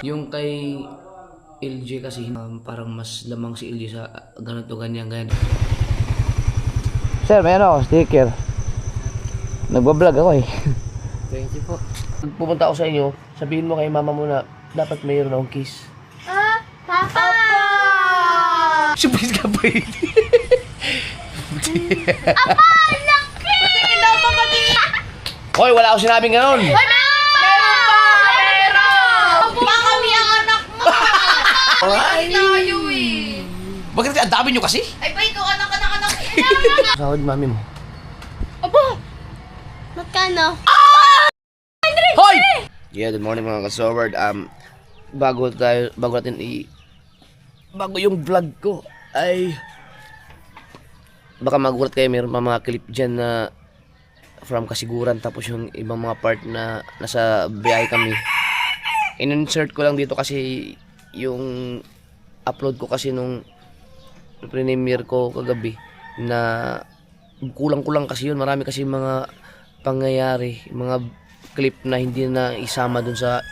Yung kay LJ kasi parang mas lamang si LJ sa ganito ganyan. Sir, may ano, sticker. Nagbablog ako eh. Thank you po. Pupunta ako sa inyo, sabihin mo kay mama mo na dapat mayroon akong kiss. Papa! Surprise ka ba eh? Apa! Laki! Hoy, wala akong sinabing ganon. Meron pa! Meron! Baka kami ang anak mo! Ay, tayo eh! Bakit ang dami nyo kasi? Ay, ba ikaw anak. Sahod mami mo. Aba! Magkano? Hoy! Yeah, good morning mga ka-Sword. Bago yung vlog ko ay baka magulat kayo, mayroon pa mga clip dyan na from Kasiguran, tapos yung ibang mga part na nasa biyahe kami. In-insert ko lang dito kasi yung upload ko kasi nung premiere ko kagabi na kulang-kulang kasi yun. Marami kasi mga pangyayari, mga clip na hindi na isama dun sa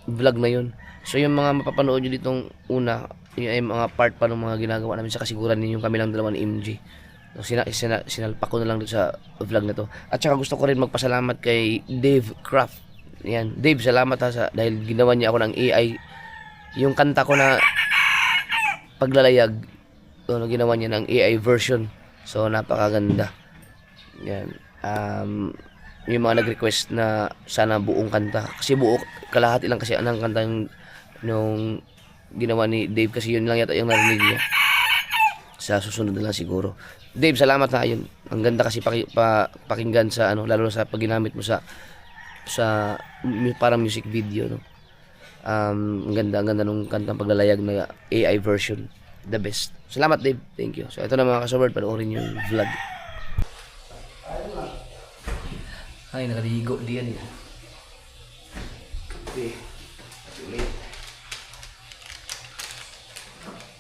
vlog na yun. So yung mga mapapanood nyo ditong una, yung ay mga part pa ng mga ginagawa namin sa Kasiguran, yung kami lang dalawa ni MJ. So sinalpak ko na lang dito sa vlog na to. At saka gusto ko rin magpasalamat kay Dave Craft. Yan, Dave, salamat ha dahil ginawa niya ako ng AI. Yung kanta ko na Paglalayag, ginawa niya ng AI version. So napakaganda. Yan. Yung mga nag-request na sana buong kanta. Kasi buo, kalahati lang kasi ang kanta nung ginawa ni Dave, kasi yun lang yata yung narinig niya. Sa susunod na lang siguro. Dave, salamat na yun. Ang ganda kasi pakinggan sa lalo na sa pag ginamit mo sa parang music video, no. Ang ganda nung kantang Paglalayag na AI version. The best. Salamat, Dave. Thank you. So ito na mga ka-Sword, panoorin yung vlog. Ay, nakaligo diyan eh. Okay.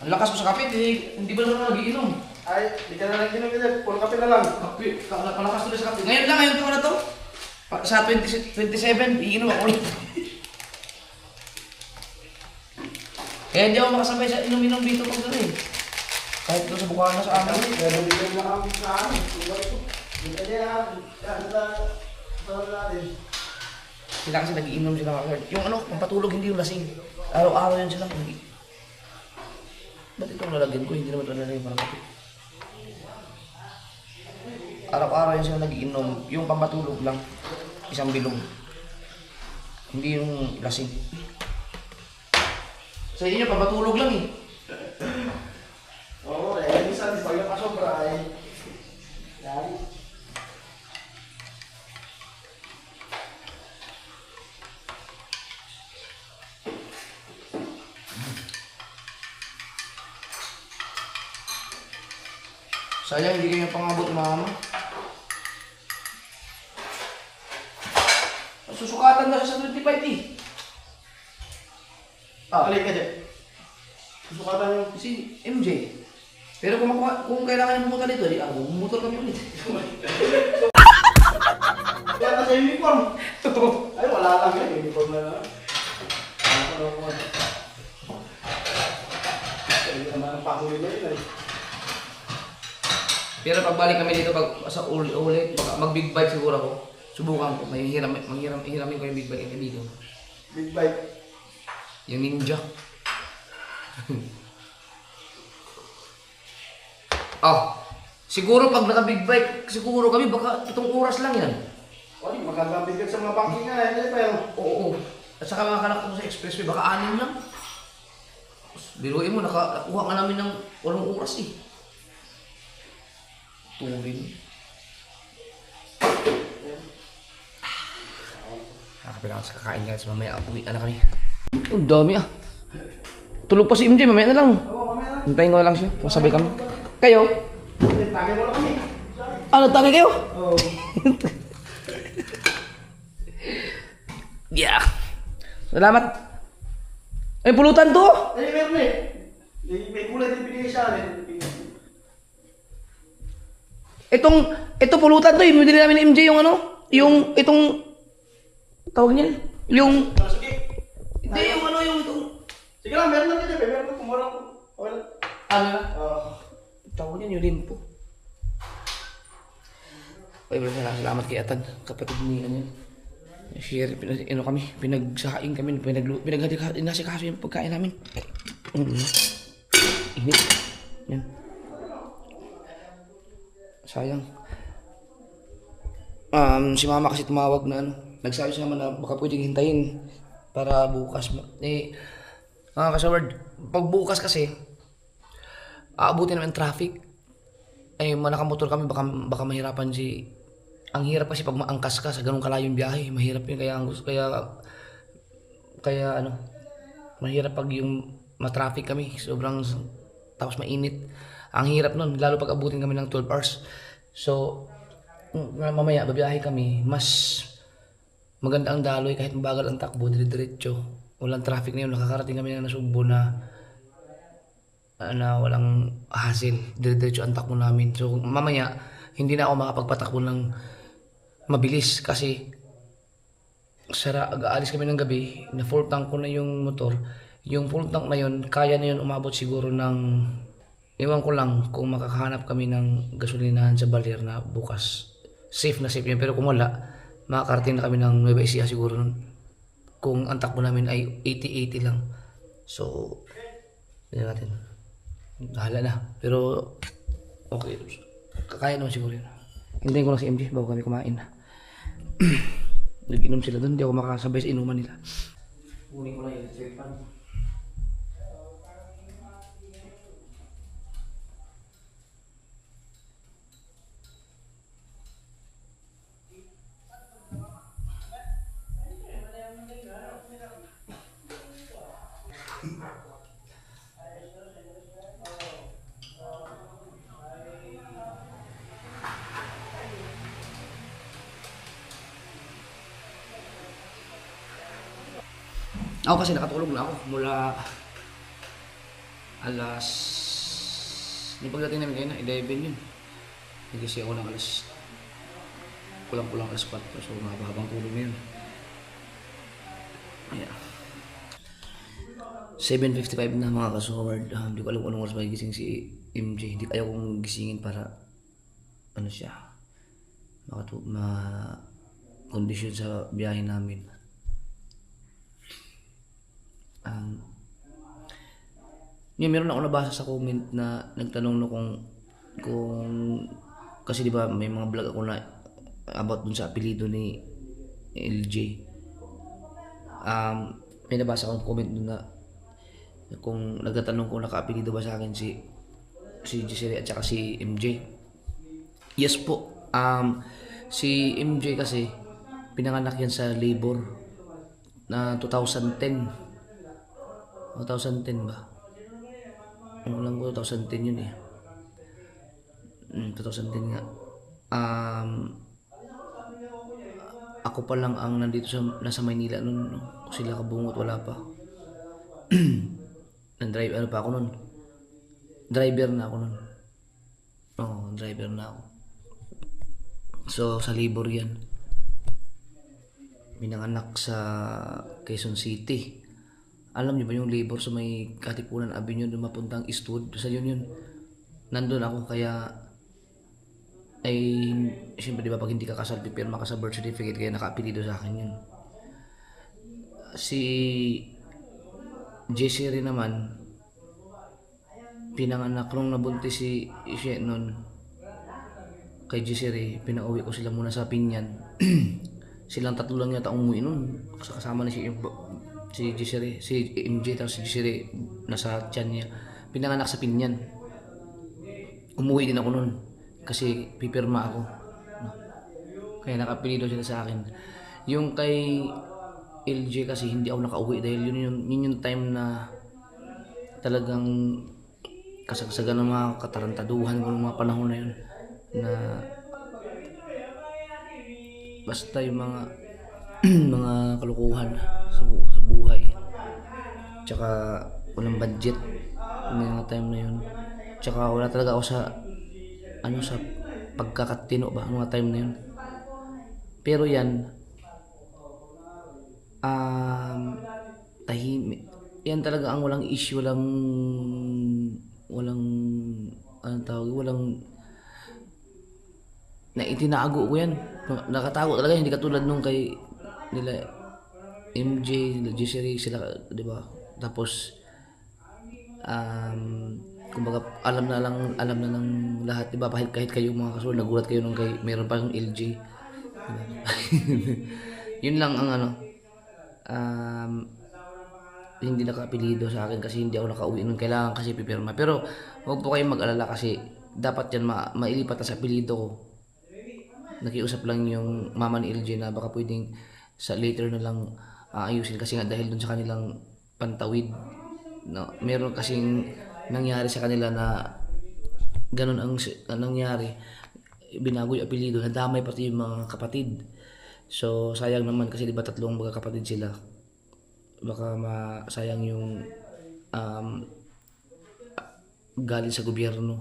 Ang lakas mo sa kape, hindi ba naman nagiinom? Ay, di ka na lang ginom, puro kape na lang. Kape, palakas tuloy sa kape. Ngayon ko na to. Sa 27, iinom ako ulit. Kaya hindi ako makasabay sa inom-inom dito pag gano'n eh. Kahit doon sa Bukana sa amin. Pero bigyan na kami sa amin. Hindi natin. Sila kasi nagiinom sila mga. Yung pampatulog, hindi yung lasing. Araw-araw yan sila. Ba't itong lalagyan ko? Hindi naman ito lalagyan parang kape. Araw-araw yan sila nagiinom. Yung pampatulog lang. Isang bilog. Hindi yung lasing. Sa inyo, pampatulog lang eh. Oo, minsan pag nakasobra ay yari. Sayang, hindi kayo pangabot mama. Susukatan na siya sa 25 eh. Balik ka dyan. Susukatan yung Si MJ. Pero kung kailangan ng pumunta dito, bumotor kami ulit. Kaya na sa uniform. Ay, wala lang yan. Uniform na lang. Hindi naman ang patuloy na yun. Pero pagbalik kami dito, sa ulit, mag-big bike siguro ako. Subukan ko. Mahiramin ko yung big bike dito. Big bike. Yung Ninja. Siguro pag naka-big bike, siguro kami baka 7 oras lang yan. Ay, magagabigat sa mga parkingan. Hindi pa yung... Oo. At saka mga kanak ko sa expressway, baka 6 lang. Biruin mo, nakuha ka namin ng 8 oras eh. Tuwing. Nakapila sa kakain guys, mamaya uwi na kami. Ang dami ah. Tulog pa si MJ, mamaya na lang. Hintayin ko na lang siya, sabay kami. Kayo? Tagay mo lang kami. Nagtagay kayo? Oo. Yeah. Salamat. Ay, pulutan to. Ay, meron eh. May kulay din pinigay siya. Ito pulutan to eh. Bumili namin ni MJ yung itong tawag niyan. Yung Sige. Hindi, yung ano yung itong... Sige lang, meron lang kita, meron lang kumura ko. Okay lang. Ano na? Oo. Tawag niyan yung limpo. Ay, salamat kay Atan, kapatid ni ano yun. Share, ano kami, pinagsahain kami, nasikaso yung pagkain namin. Init. Yan. Sayang. Si mama kasi tumawag na ano. Nagsabi siya naman na baka pwedeng hintayin para bukas. Mga kasaward, pag bukas kasi, aabutin namin traffic. Ay, nakamotor kami, baka mahirapan si... Ang hirap kasi pag maangkas ka sa ganung kalayong biyahe, mahirap yun. Kaya ano, mahirap pag yung matraffic kami, sobrang, tapos mainit. Ang hirap nun, lalo pag abutin kami ng 12 hours. So, mamaya, babiyahe kami, mas maganda ang daloy kahit mabagal ang takbo, dire-diretso. Walang traffic na yun, nakakarating kami ng Nasugbo na walang hassle, dire-diretso ang takbo namin. So, mamaya, hindi na ako makapagpatakbo ng mabilis kasi aalis kami ng gabi, na full tank ko na yung motor. Yung full tank na yun, kaya na yun umabot siguro ng, iwan ko lang kung makakahanap kami ng gasolinahan sa Baler na bukas. Safe na safe yun, pero kung wala, makakarating na kami ng Nueva Ecija siguro nun. Kung ang takbo namin ay 80-80 lang. So, hindi natin. Bahala na. Pero, okay. Kaya naman siguro yun. Hintayin ko lang si MJ bago kami kumain. Nag-inom sila doon, hindi ako makakasabay sa inuman nila. Kunin ko lang yung electric fan. Ako kasi nakatulog na ako mula alas... Yung pagdating namin ngayon na 11 yun. Nagising ako ng alas... Kulang-kulang alas 4. So mahabang tulog na yun. Yeah. 7:55 na mga kasoward. Hindi ko alam kung anong oras magigising si MJ. Hindi ayaw kong gisingin para ano siya kondisyon sa biyahe namin. Meron ako nabasa sa comment na nagtanong no kung kasi di ba may mga vlog ako na about dun sa apelido ni LJ. May nabasa akong comment dun na kung nagtatanong kung naka-apelido ba sa akin si Giselle at saka si MJ. Yes po. Si MJ kasi pinanganak yan sa labor na 2010 ba? Ano lang ko, 2010 yun eh. 2010 nga. Ako pa lang ang nandito nasa Maynila noon. No? Sila kabungot, wala pa. Driver pa ako noon. Driver na ako noon. Oo, driver na ako. So, sa labor yan. Pinanganak sa Quezon City. Alam niyo ba yung labor sa may Katipunan Avenue doon mapuntang Eastwood? Sa yun. Nandun ako kaya ay siyempre di ba pag hindi ka kasal pipirma ka sa birth certificate kaya naka-apelido sa akin yun. Si JC rin naman pinanganak nung nabuntis si Ishe nun kay JC rin, pinauwi ko sila muna sa Pinyan. Silang tatlo lang yata umuwi nun kasama na si Gisere, si MJ tapos si Gisere nasa tiyan niya. Pinanganak sa Pinyan. Umuwi din ako noon kasi pipirma ako. Kaya nakapilido sila sa akin. Yung kay LJ kasi hindi ako nakauwi dahil yun yung time na talagang kasagsagan ng mga katarantaduhan ko ng mga panahon na yun na basta yung mga mga kalukuhan sa buhay. Tsaka walang budget ng mga time na yun. Tsaka wala talaga ako sa sa pagkakatino ba mga time na yun. Pero yan tahimik. Yan talaga ang walang issue, walang anong tawag, walang na itinago ko yan. Nakatago talaga, hindi katulad nung kay nila MJ, nila Jessery, sila, di ba? Tapos, kumbaga, alam na ng lahat, di ba? Kahit kayo mga kasul, nagulat kayo nung kay, meron pa yung LJ. Diba? Yun lang ang ano, hindi naka-apelido sa akin kasi hindi ako nakauwi nun. Kailangan kasi pipirma. Pero, huwag po kayong mag-alala kasi dapat yan mailipat na sa apelido ko. Nakiusap lang yung mama ni LJ na baka pwedeng sa later na lang aayusin kasi nga dahil dun sa kanilang pantawid, no, meron kasing nangyari sa kanila na ganun ang nangyari, binago yung apelido, nadamay pati yung mga kapatid. So sayang naman kasi diba tatlong magkakapatid sila, baka masayang yung galing sa gobyerno,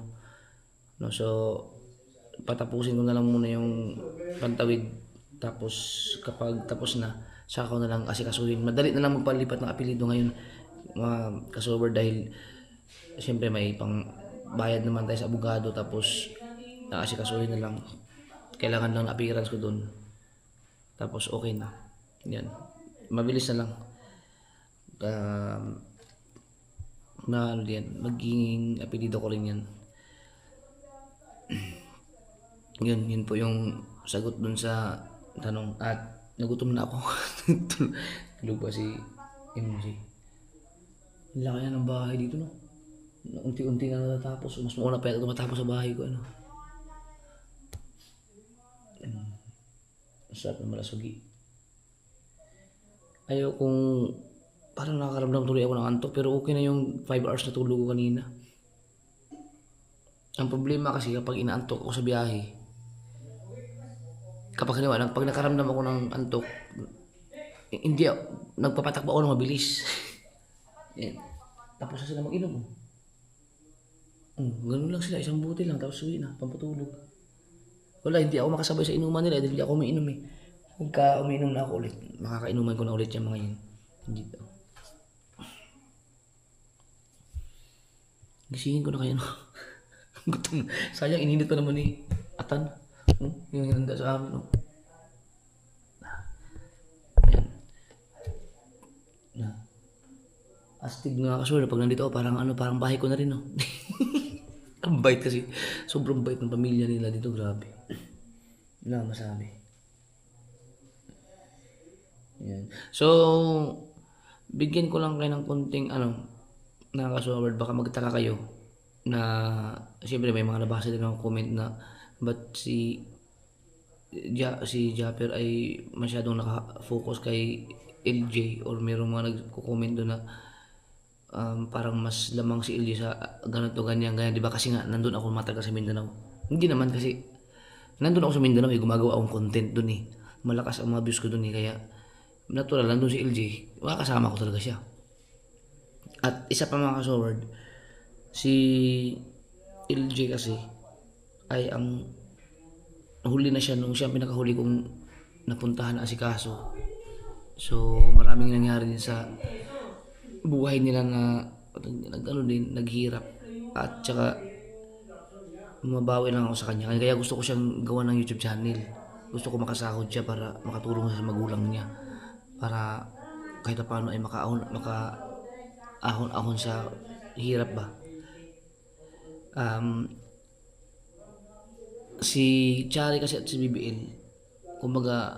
no. So patapusin ko na lang muna yung pantawid, tapos kapag tapos na saka ko na lang asikasuhin. Madali na lang magpalipat ng apelido ngayon mga kasober dahil siyempre may pang bayad naman tayo sa abogado, tapos asikasuhin na lang, kailangan lang na appearance ko dun, tapos okay na yan, mabilis na lang na ano yan, magiging apelido ko rin yan. Yun po yung sagot dun sa tanong. At nagutom na ako. Tulog pa si MJ. Laki na ng bahay dito, no? Unti-unti na natatapos. Mas mauna pa yata matapos sa bahay ko, ano? Masarap na malasugi. Ayaw kung parang nakakaramdam tuloy ako ng antok, pero okay na yung 5 hours na tulog ko kanina. Ang problema kasi kapag inaantok ako sa biyahe, kapag pag nakaramdam ako ng antok, hindi nagpapatakbo ako ng mabilis. Yan. Tapos na sila mag-inom. Ganun lang sila, isang buti lang, tapos uwi na, pampatulog. Wala, hindi ako makasabay sa inuman nila, hindi ako umiinom eh. Pagka umiinom na ako ulit, makakainuman ko na ulit yung mga yun. Dito. Gisingin ko na kayo, no? Gutom. Sayang, ininit pa naman ni Atan. Yung handa sa amin, no? Ayan. Astig nga kaso, pag nandito ako, parang bahay ko na rin, no? Ang bait kasi. Sobrang bait ng pamilya nila dito, grabe. Wala masabi. Ayan. So, bigyan ko lang kayo ng konting, nakakasumabard, baka magtaka kayo na, siyempre may mga nabasa din ng comment na but si Japper ay masyadong naka-focus kay LJ, or mayroong mga nagko-comment doon na parang mas lamang si LJ sa ganito ganyan, di ba? Kasi nga nandun ako matagal sa Mindanao. Hindi naman, kasi nandun ako sa Mindanao gumagawa akong content doon malakas ang mga views ko doon kaya natural nandun si LJ, makakasama ko talaga siya. At isa pa mga kasoward, si LJ kasi ay ang huli na siya nung siya pinakahuli kong napuntahan na asikaso. So maraming nangyari din sa buhay nila na naghirap, at saka mabawi lang ako sa kanya. Kaya gusto ko siyang gawa ng YouTube channel. Gusto ko makasahod siya para makatulong sa magulang niya, para kahit paano ay makaahon sa hirap ba. Si Chari kasi at si BBL, kumbaga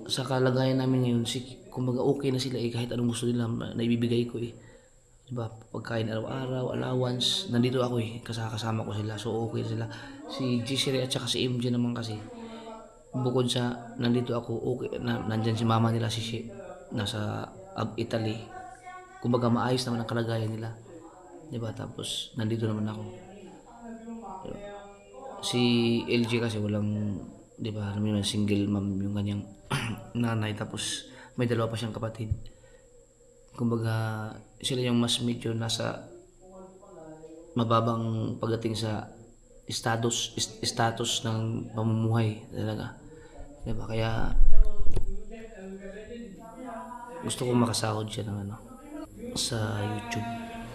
sa kalagayan namin ngayon, kumbaga okay na sila kahit anong gusto nila na ibibigay ko diba, pagkain araw-araw, allowance, nandito ako kasama ko sila, so okay na sila. Si Jessery at saka si MJ naman kasi, bukod sa nandito ako, okay na nandyan si mama nila, nasa Italy, kumbaga maayos naman ang kalagayan nila, diba? Tapos nandito naman ako. Si LG kasi walang, di ba, alam mo, single mom yung kanyang nanay, tapos may dalawa pa siyang kapatid. Kumbaga sila yung mas medyo nasa mababang pagdating sa status ng pamumuhay talaga, di ba? Kaya gusto kong makasahod siya ng ano, sa YouTube.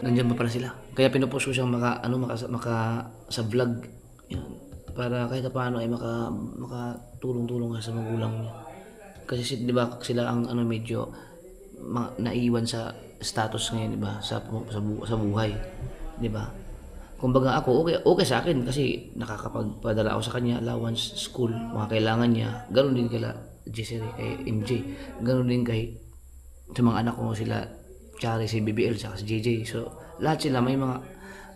Nandiyan pa pala sila. Kaya pinupost ko siyang sa vlog. Yan. Para kahit paano ay makatulong-tulong sa magulang niya. Kasi di ba sila ang ano medyo naiwan sa status ngayon, di ba? Sa buhay. Di ba? Kumbaga ako, okay sa akin kasi nakakapagpadala ako sa kanya, allowance, school, mga kailangan niya. Ganon din kay Jessere, kay MJ. Ganon din kay sa mga anak ko sila, Chari, si BBL, saka si JJ. So, lahat sila may mga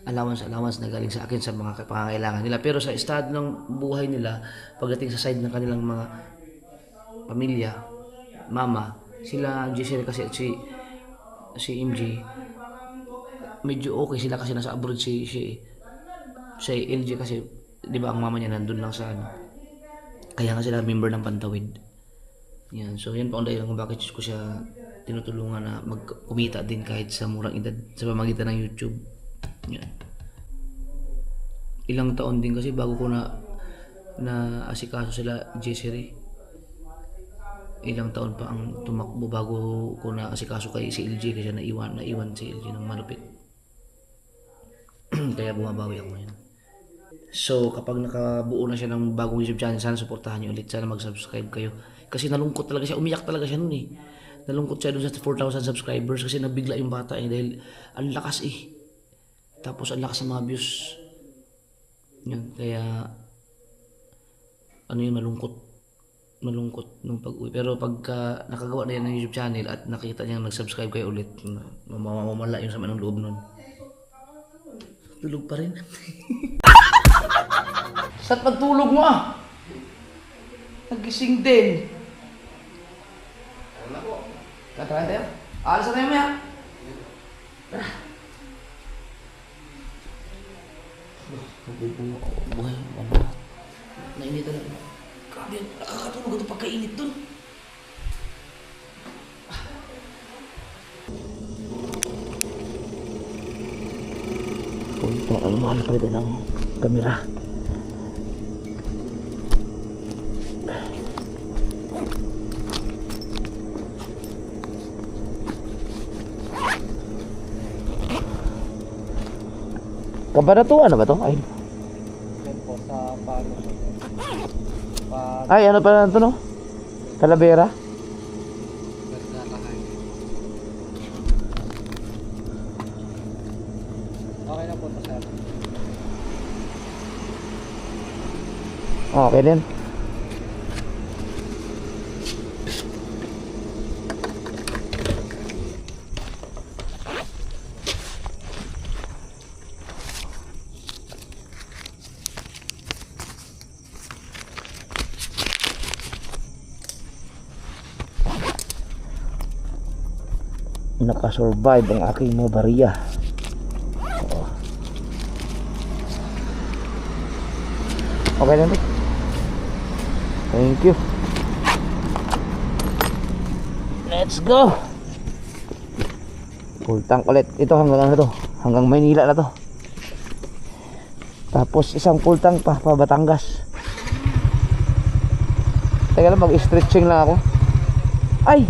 allowance na galing sa akin sa mga pangangailangan nila. Pero sa estado ng buhay nila, pagdating sa side ng kanilang mga pamilya, mama, sila Jessere kasi at si MJ, medyo okay sila kasi nasa abroad si LJ kasi di ba ang mama niya nandun lang sa ano. Kaya nga sila member ng Pantawid. Yan. So yan pa ang dahilan kung bakit ko siya tinutulungan na magkumita din kahit sa murang edad sa pamamagitan ng YouTube. Yan. Ilang taon din kasi bago ko na asikaso sila Jessere. Ilang taon pa ang tumakbo bago ko na asikaso kay si LJ kasi naiwan si LJ ng malupit. Kaya bumabawi ako ngayon. So kapag nakabuo na siya ng bagong YouTube channel, sana suportahan niyo ulit, sana mag-subscribe kayo. Kasi nalungkot talaga siya, umiyak talaga siya noon eh. Nalungkot siya doon sa 4,000 subscribers kasi nabigla yung bata eh dahil ang lakas eh. Tapos ang lakas ng mga views. Yan, kaya ano yung malungkot nung pag-uwi. Pero pagka nakagawa na yan ng YouTube channel at nakita niya nag-subscribe kayo ulit, mamamala yung sama ng loob nun. Tulog pa rin. Saan pagtulog mo ah? Nagising din. Ano po? Tatry tayo? Alas na tayo maya. Tara. Buhay. Nainit na lang. Grabe yan. Nakakatulog ito pagkainit dun. Punta, mahal pa rin ang kamera. Kabanatuan na ba to? Ay, ano pala ito no? Calavera? Okay na po ito, sir. Okay din. Nakasurvive ang aking mga bariya. Okay lang ito. Thank you. Let's go. Full tank ulit. Ito hanggang ano to? Hanggang Maynila na to. Tapos isang full tank pa Batangas. Teka lang, mag-stretching lang ako. Ay!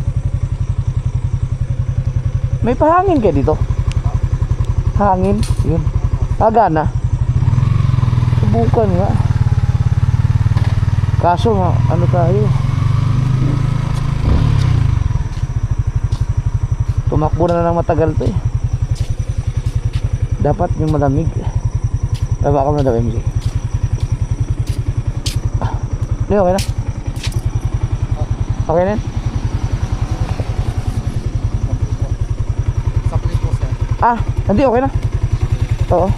May pahangin kayo dito? Hangin? Yun. Gana. Subukan nga. Kaso nga, ano tayo? Tumakbo na ng matagal to eh. Dapat yung malamig. Baba ka muna daw, MJ. Hindi, okay na? Okay na yan? Hindi, okay na. Oo.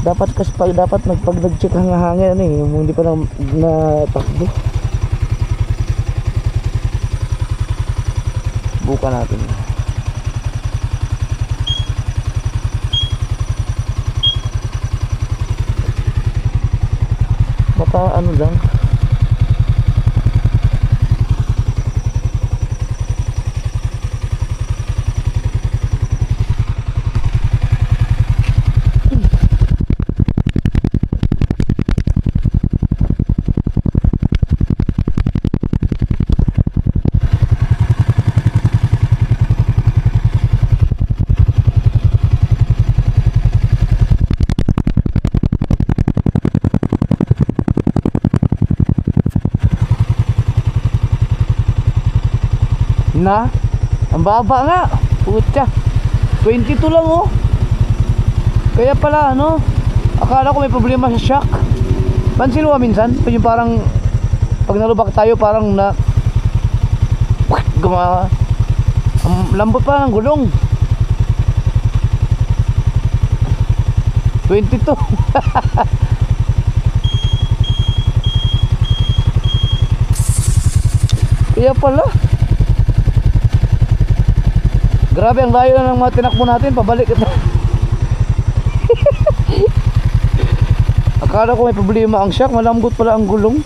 Dapat pag nag-check ang hangin ano eh, hindi pa natakbo. Buka natin. Baka ano lang. ha? Ang baba nga. Putya. 22 lang oh. Kaya pala ano, akala ko may problema sa shock. Pansin mo ba minsan? Yung parang pag nalubak tayo parang na ang lambot pa ng gulong. 22. Kaya pala. Grabe ang layo na ng mga tinakbo natin. Pabalik ito. Akala ko may problema ang shock. Malambot pala ang gulong.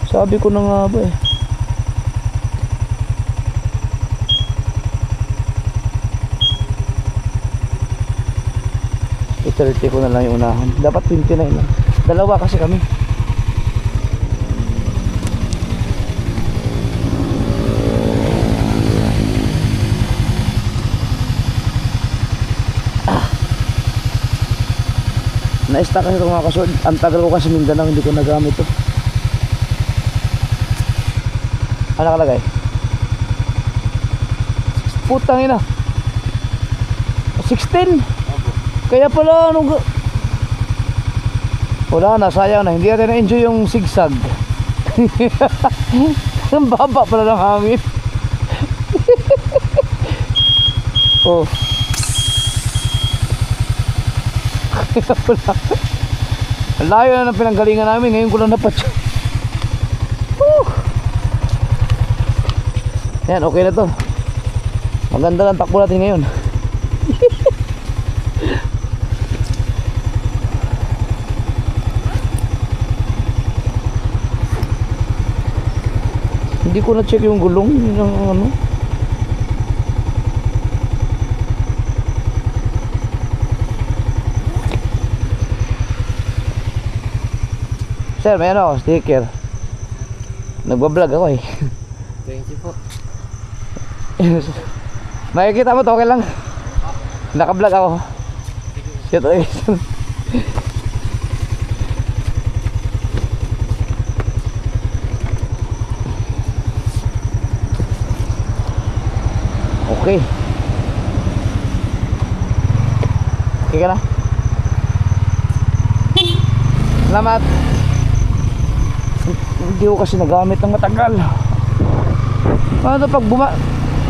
Sabi ko na nga ba eh. I-30 ko na lang yung unahan. Dapat 29 lang. Dalawa kasi kami. Na-stack kasi itong mga kasod. Ang tagal ko kasi Mindanao, hindi ko nagamit ito. Ano nakalagay? Putang ina. 16. Kaya pala anong wala na, sayang na. Hindi natin na-enjoy yung zigzag. Ang baba pala ng hangin. Oh. Kaya pala. Ang layo na ng pinanggalingan namin. Ngayon ko lang napatyo. Yan, okay na to. Maganda lang takbo natin ngayon. Hindi ko na-check yung gulong. Yung ano. Sir, may ano ako, sticker. Nagbablog ako eh. Thank you po. Makikita mo to, okay lang. Nakablog ako. Shit, okay. Okay. Okay ka na? Salamat. Hindi ko kasi nagamit ng matagal. Ano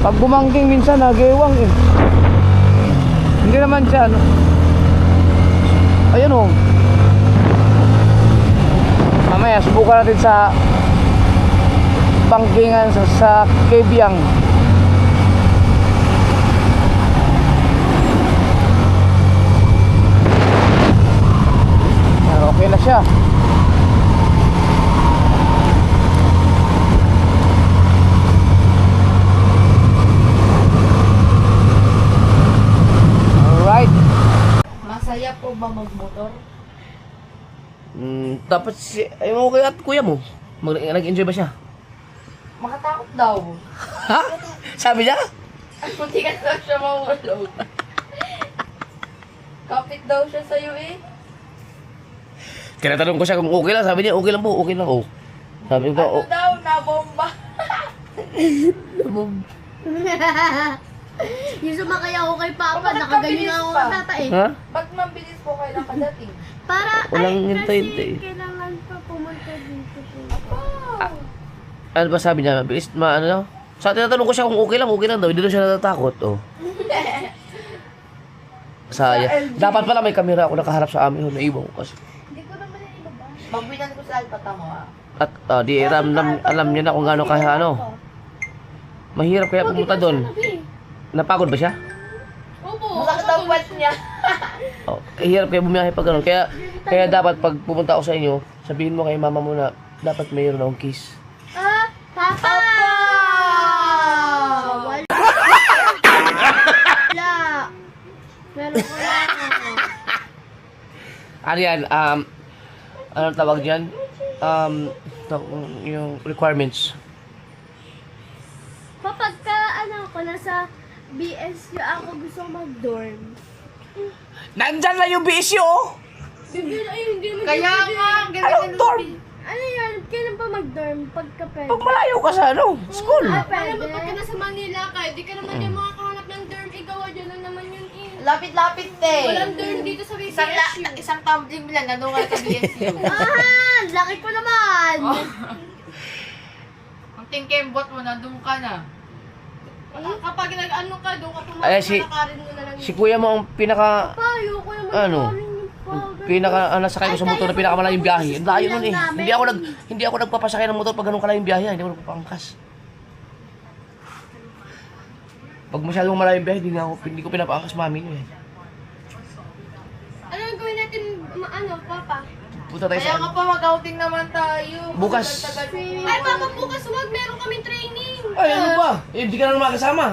pag bumangking minsan nagewang eh. Hindi naman siya ano. Ayun oh. Mamaya subukan natin sa bangkingan sa Kebyang. Okay na siya. Alright. Masaya po ba magmotor? Dapat si ay mo kay at kuya mo. Nag-enjoy ba siya? Makatakot daw. Ha? Sabi niya? Hindi ka daw siya mahulog. Kapit daw siya sa'yo eh. Tinatanong ko siya kung okay lang. Sabi niya, okay lang po, okay lang. Oh. Sabi ko, Ano daw, nabomba. Yung sumakay ako kay Papa, Bakit nakaganyan mabilis ako pa? kay Papa eh. Ha? Ba't mabilis po kayo nakadating? Para, Walang ay, hintay-hintay. kasi kailangan pa pumunta dito po. Oh. Ano ba sabi niya? Bilis, ano daw? Sa tinatanong ko siya kung okay lang daw. Hindi daw siya natatakot. Oh. Saya. Dapat pala may kamera ako nakaharap sa amin. Naiwan ko kasi. Hindi ko naman yung iba. Magbinan ko sa alpata mo ah. At di alam niya na kung gaano kaya ano. Mahirap kaya pumunta doon. Napagod ba siya? Opo. Masakit ang puwet niya. Oh, hirap kaya bumiyahe pag ganun. Kaya dapat pag pumunta ako sa inyo, sabihin mo kay mama mo na dapat mayroon akong kiss. Ah, Papa! Wala. Wala. Pero wala. Ano yan? Anong tawag dyan? Yung requirements. Kapag ka, ko nasa BSU ako gusto mag-dorm. Nandyan na yung bisyo! Bibili, ay, hindi naman Kaya nga, Anong dorm? Ano yan? Kailan pa mag-dorm? Pagka pwede. Pag malayo ka sa ano, school. Alam mo, pagka nasa Manila ka, di ka naman yung makakahanap ng dorm. Ikaw, dyan lang naman yun eh. Lapit-lapit eh. Walang dorm dito sa BCSU. Isang tumbling lang, nanungal ka BSU. Ah, laki ko naman! Ang tingkembot mo, nandun ka na. Kapag nag-ano ka, doon ka pumasok, Ay, malakarin mo na lang Si kuya mo ang pinaka, Payo ko naman Ano? nasakay ko sa motor na pinakamalayong biyahe. Ang layo nun eh. Hindi ako nagpapasakay ng motor pag ganun kalayong biyahe. Hindi ako nagpapangkas. Pag masyadong malayong biyahe, hindi ko pinapaangkas mami nyo eh. Ano ang gawin natin, Papa? Punta tayo Kaya sa nga pa, mag-outing naman tayo. Bukas. Ay, Papa, bukas wag, meron kaming training. Ay, ano ba? Eh, hindi ka na makasama.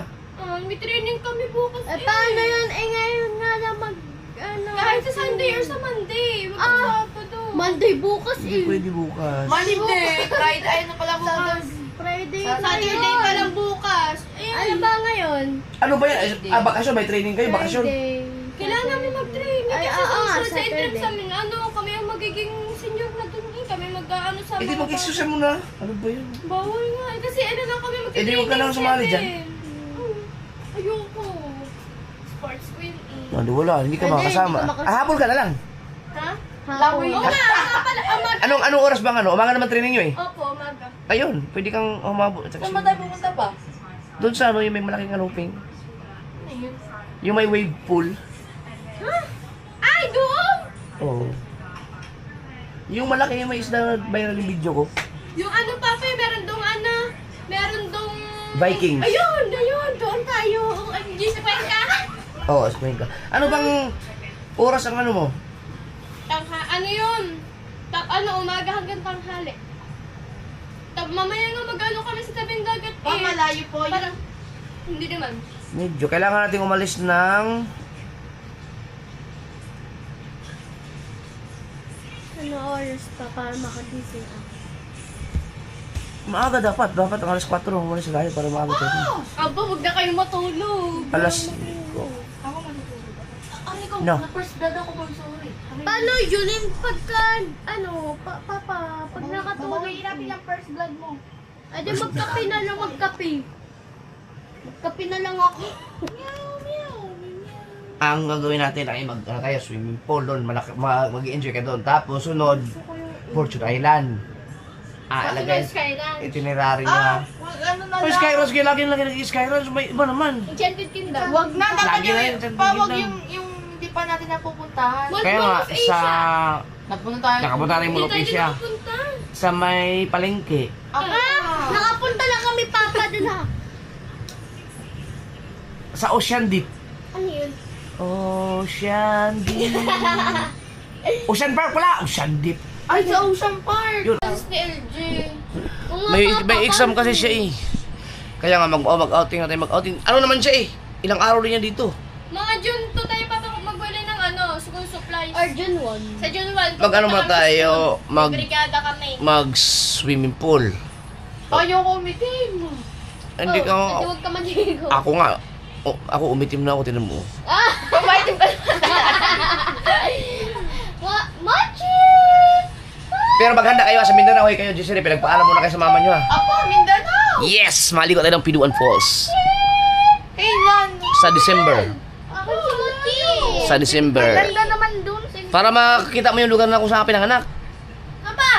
May training kami bukas. Eh, paano yun? Eh, ngayon nga na Kahit sa Sunday or sa Monday. Wag sa Sabado. Monday bukas Hindi eh. pwede bukas. Monday, Friday, ay, ano pala bukas? Friday Saturday pa lang bukas. Ano ba ngayon? Ano ba yan? Bakasyon? May training kayo? Bakasyon? Friday. Kailangan namin mag-training. Ay, Kasi oo, sa Saturday. entrance sa amin, kami ang magiging senior na dun eh. Kami mag-ano sa Eh, di mag-exercise mo na. Ano ba yun? Bawal nga. Eh, kasi lang kami mag-training. Eh, di huwag ka lang sumali dyan. Ayoko. Sports queen eh. Ano, wala. Hindi ka Pwede, makasama. hindi ka makasama. Habol ka na lang. Ha? Hapon. Oo nga pala. Anong oras bang ano? Umaga naman training nyo eh. Opo, umaga. Ayun, pwede kang umabot. Saan ba tayo pupunta pa? Doon sa ano, yung may malaking aluping. Ano yun? Yung may wave pool. Ay, doon! Oo. Yung malaki yung may isda na viral yung video ko. Yung Papa, meron dong meron dong... Vikings. Ayun, doon tayo. Gisip pa ka? Oo, explain ka. Ano bang oras ang ano mo? Ano yun? Umaga hanggang tanghali. Mamaya nga mag-ano kami sa tabing dagat eh. Malayo po yun. Parang, hindi naman. Medyo. Kailangan natin umalis ng... Ano oras pa para makagising ako? Maaga dapat. Dapat ang alas 4 umalis tayo para maaga tayo. Aba, huwag na kayong matulog. Alas... Ano ko, No. na-first blood ako, ma'am, sorry. Paano yun yung pagka, papa, pag nakatulog? Babawiin natin yung first blood mo. Ay, di magkape na lang, magkape. Magkape na lang ako. Ang gagawin natin ay tayo swimming pool doon. Mag-enjoy ka doon. Tapos sunod, Fortune Island. Lagay itinerary niya. Ano na Oh, Skyros, lagi nag-Skyros. May iba naman. Enchanted Kingdom. Wag na, dapat Lagi na yun, pawag lang. yung hindi pa natin napupuntahan. Kaya nga, sa... Nagpunta tayo. Nakapunta tayo Hindi mula tayo siya. nakapunta. Sa may palengke. Nakapunta lang kami, papa, dun ha. Sa Ocean Deep. Ano yun? Ocean Deep. Ocean Park pala! Ocean Deep. Ay, sa Ocean Park. Yun. Tapos ni LG. May exam kasi siya eh. Kaya nga mag-outing natin, mag-outing. Ano naman siya eh? Ilang araw din niya dito. Mga June 2 tayo magbili ng school supplies. Or June 1. Sa June 1. Mag-ano muna tayo, Brigada kami. mag-swimming pool. Ayoko umitim. Hindi ka, Hindi huwag ka manigo. ako nga, ako umitim na ako, tinan mo. Kumaitim ka Machi! Pero maghanda kayo sa Mindanao, kayo, Giselle, pinagpaalam muna kayo sa mama nyo ha. Apo, Mindanao. Yes! Maligot tayo ng Piduan Falls. Kailan? Sa December. Ako si Machi! Sa December. Ganda naman dun. Para makita mo yung lugar na kung saan ka pinanganak. Apa!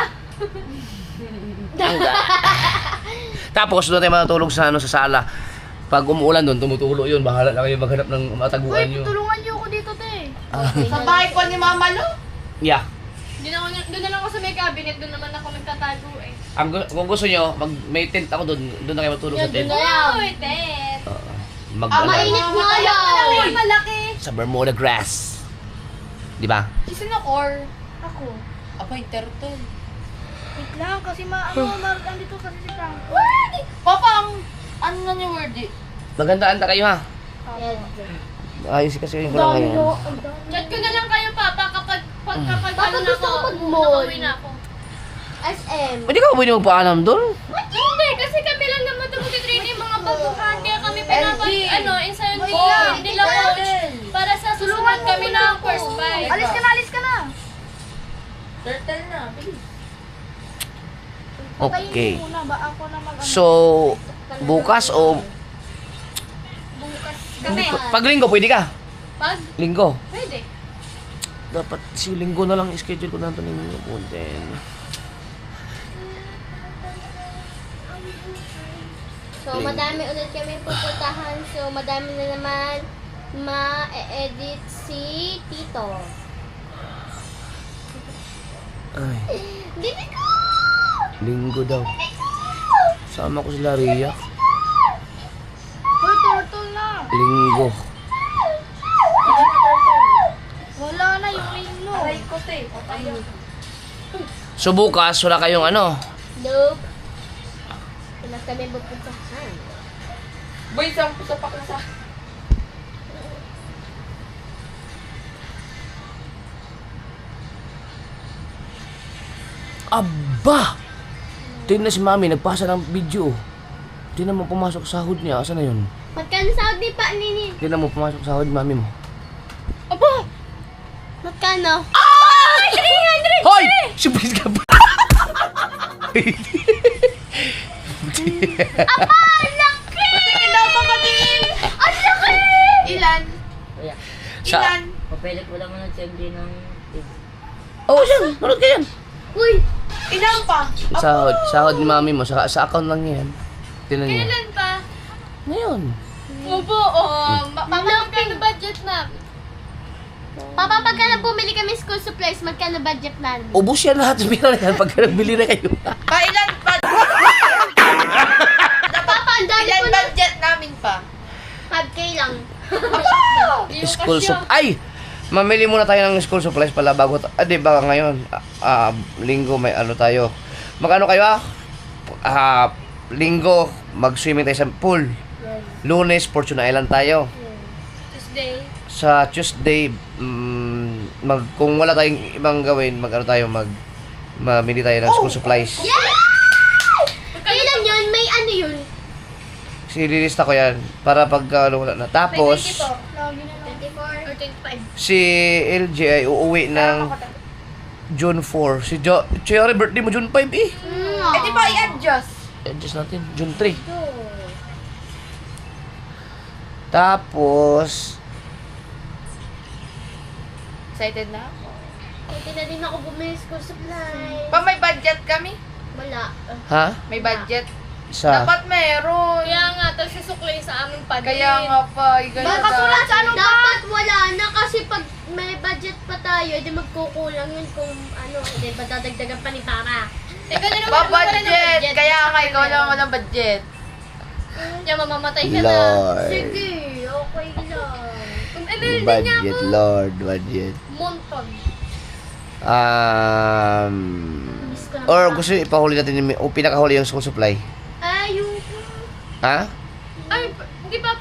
Tapos doon tayo matutulog sa sala. Pag umuulan doon, tumutulo yun. Bahala na kayo maghanap ng mataguan nyo. Tulungan niyo ako dito, te. Sa bahay po ni Mama Lo? Yeah. Doon na lang ako sa may cabinet. Doon naman ako magtatago eh. Kung gusto nyo, may tent ako doon. Doon na kayo matulog sa tent. Uy, Ted! Mainit nga Malaki, yan. malaki. Sa Bermuda grass. Di ba? Sino core? Ako. Apa, yung turtle. Wait lang, kasi andito kasi si Frank. Papa, ano na niyo word eh? Magandaan na kayo ha. Yes. Ayos kasi yung kulang ngayon. Chat ko na lang kayo, Papa, kapag Papa, ano na gusto ako, ko mag-mall. nakauwi na ako. SM. Pwede ka ba pwede magpaalam doon? Hindi, kasi kami lang naman ito mag-training mga baguhan. Kaya kami ensayon nila coach para sa susunod kami ng first bite. Alis ka na, alis ka na. Turtle na, please. Okay. Muna ba ako na mag So, bukas o Kami. pag linggo pwede ka? Pag? Linggo. Pwede. Dapat si linggo na lang schedule ko na ito ng content. So, madami ulit kami pupuntahan. So, madami na naman ma-edit si Tito. Ay, Dito ko! linggo daw. Sama ko sila Ria. Hoy, turtle na! Linggo. Wala na yung ringo. Aray ko, te. So bukas, wala kayong ano? Nope. Wala kami pupuntahan. Boy, sampu sa paklasa. Aba! Tingnan na si Mami, nagpasa ng video. Tingnan mo pumasok sa sahod niya. Asa na yun? Magkano sahod ni Pa Nini? Tingnan mo pumasok sa sahod ni Mami mo. Aba! Magkano? Hoy! Surprise ka ba? Patingin daw pa, patingin. Ang laki! Ilan? Sa... Ilan? Papilit mo lang ng CMD ng Oh, yan! Manood ka yan! Uy! Ilan pa? Sahod. Sahod ni Mami mo. Sa account lang yan. Tingnan niyo. Kailan pa? Ngayon. Opo, Mama, magkano budget na? Papa, pagka na bumili kami school supplies, magkano budget namin? Ubus yan lahat sa pera na yan pagka nagbili na kayo. Ilan pa? Papa, ang dami Ilan ko na. budget namin pa? 5K lang. School Ay! Mamili muna tayo ng school supplies pala bago di ba ngayon? Linggo may ano tayo. Magano kayo linggo mag-swimming tayo sa pool. Lunes Fortune Island tayo. Tuesday. Sa Tuesday kung wala tayong ibang gawin, mamili tayo ng school supplies. Kailan yun? May ano yun? Sililista ko yan para pag wala na. Tapos 24 or 25. si LJ ay uuwi ng June 4. Si Cherry birthday mo June 5 eh. Eh, di ba i-adjust? Adjust natin. June 3. Tapos, Excited na ako. Hindi na din ako bumili school supplies. Pa, may budget kami? Wala. ha? May budget? Sa, Dapat meron. Kaya nga, tapos susukli sa aming padrin. Kaya nga pa, Bakit sa ano dapat wala na kasi pag may budget pa tayo, edi magkukulang yun kung ano, edi ba dadagdagan pa ni Papa. Teka, na naman, wala na Ba-budget! Kaya nga, ikaw lang walang budget. Kaya mamamatay ka na. Lord. Sige, okay lang. Kung MLD niya ako, Lord, budget. montag. Miss ko na Or pa. gusto nyo ipahuli natin o pinakahuli yung school supply? Ayoko. Ha? Ay, di ba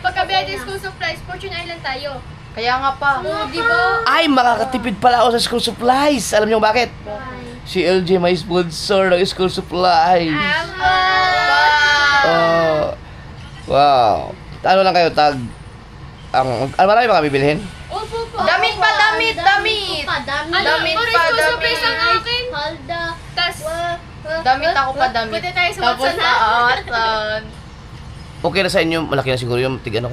pagka-BID school supplies, Fortune Island tayo. Kaya nga pa. Oo, di ba? Ay, makakatipid pala ako sa school supplies. Alam niyo bakit? Si LJ may sponsor ng school supplies. Oh. Wow. Ano lang kayo, marami ba kami bilhin? Opo po. Damit pa, damit! Damit! Ano, Damit puro pa, school damit. supplies ang akin. Halda. Tas, Damit ako pa, damit. Pwede tayo sa Tapos Watson, sa ha? Watson. Okay na sa inyo, malaki na siguro yung tig 1, 2.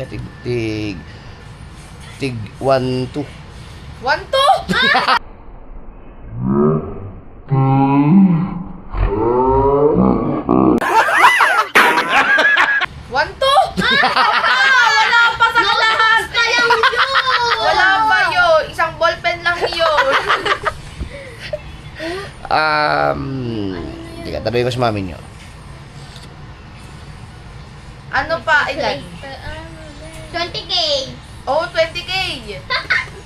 1, 2? 1, 2? Wala pa sa lahat! Kayang yun! Wala pa yun! Isang ballpen lang yun! Teka, tabi ko sa mami nyo. Ano pa? Ilan? 20K! Oh, 20K!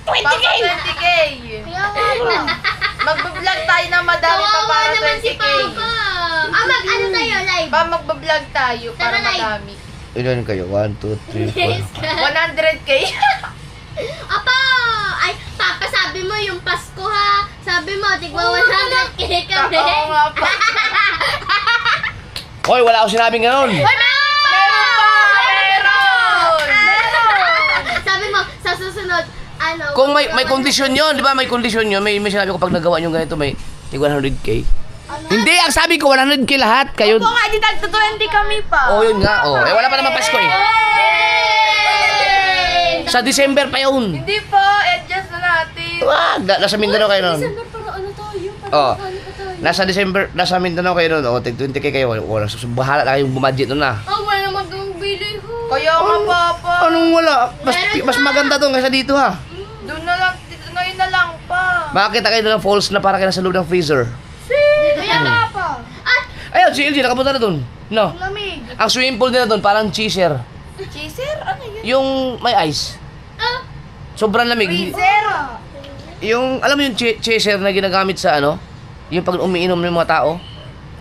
20K! 20K! Kaya nga ba? Magbablog tayo na madami pa Kawawa para naman si 20K. Papa! Ano tayo, live? Pa, magbablog tayo para Tara, live. madami. Ilan kayo? 1, 2, 3, 4. 100K! Apa! Ay, Papa, sabi mo yung Pasko ha. Sabi mo, tigwa 100K kami. Oo nga pa. Hoy, wala akong sinabing gano'n. Meron pa! Meron! Sabi mo, sa susunod, ano? Kung may kondisyon yun, di ba? May kondisyon yun. May sinabi ko pag nagawa nyo ganito, may tig 100K. Hindi, ang sabi ko 100k lahat. Kayo. Opo nga, di tagto 20 kami pa. Oh, yun nga. Oh, wala pa naman Pasko eh. Sa December pa yun. Hindi po, adjust na natin. Wag, nasa Mindanao kayo nun. December para ano tayo? Para Oh. ano pa tayo? Nasa December, nasa Mindanao kayo nun. Oh, tig 20k kayo. Wala, bahala na kayong bumadget nun na. Wala naman kang bili ho. Kaya nga, Papa. Anong wala? Mas maganda to kaysa dito ha. Doon na lang, dito ngayon na lang pa. Makakita kayo ng falls na para kayo nasa loob ng freezer. Kaya nga pa. Ayun, si LG, nakapunta na dun. No. Lamig. Ang swimming pool nila dun, parang cheeser. Chaser? Ano yun? Yung may ice. Sobrang lamig. Freezer. Yung, alam mo yung chaser na ginagamit sa ano? Yung pag umiinom ng mga tao?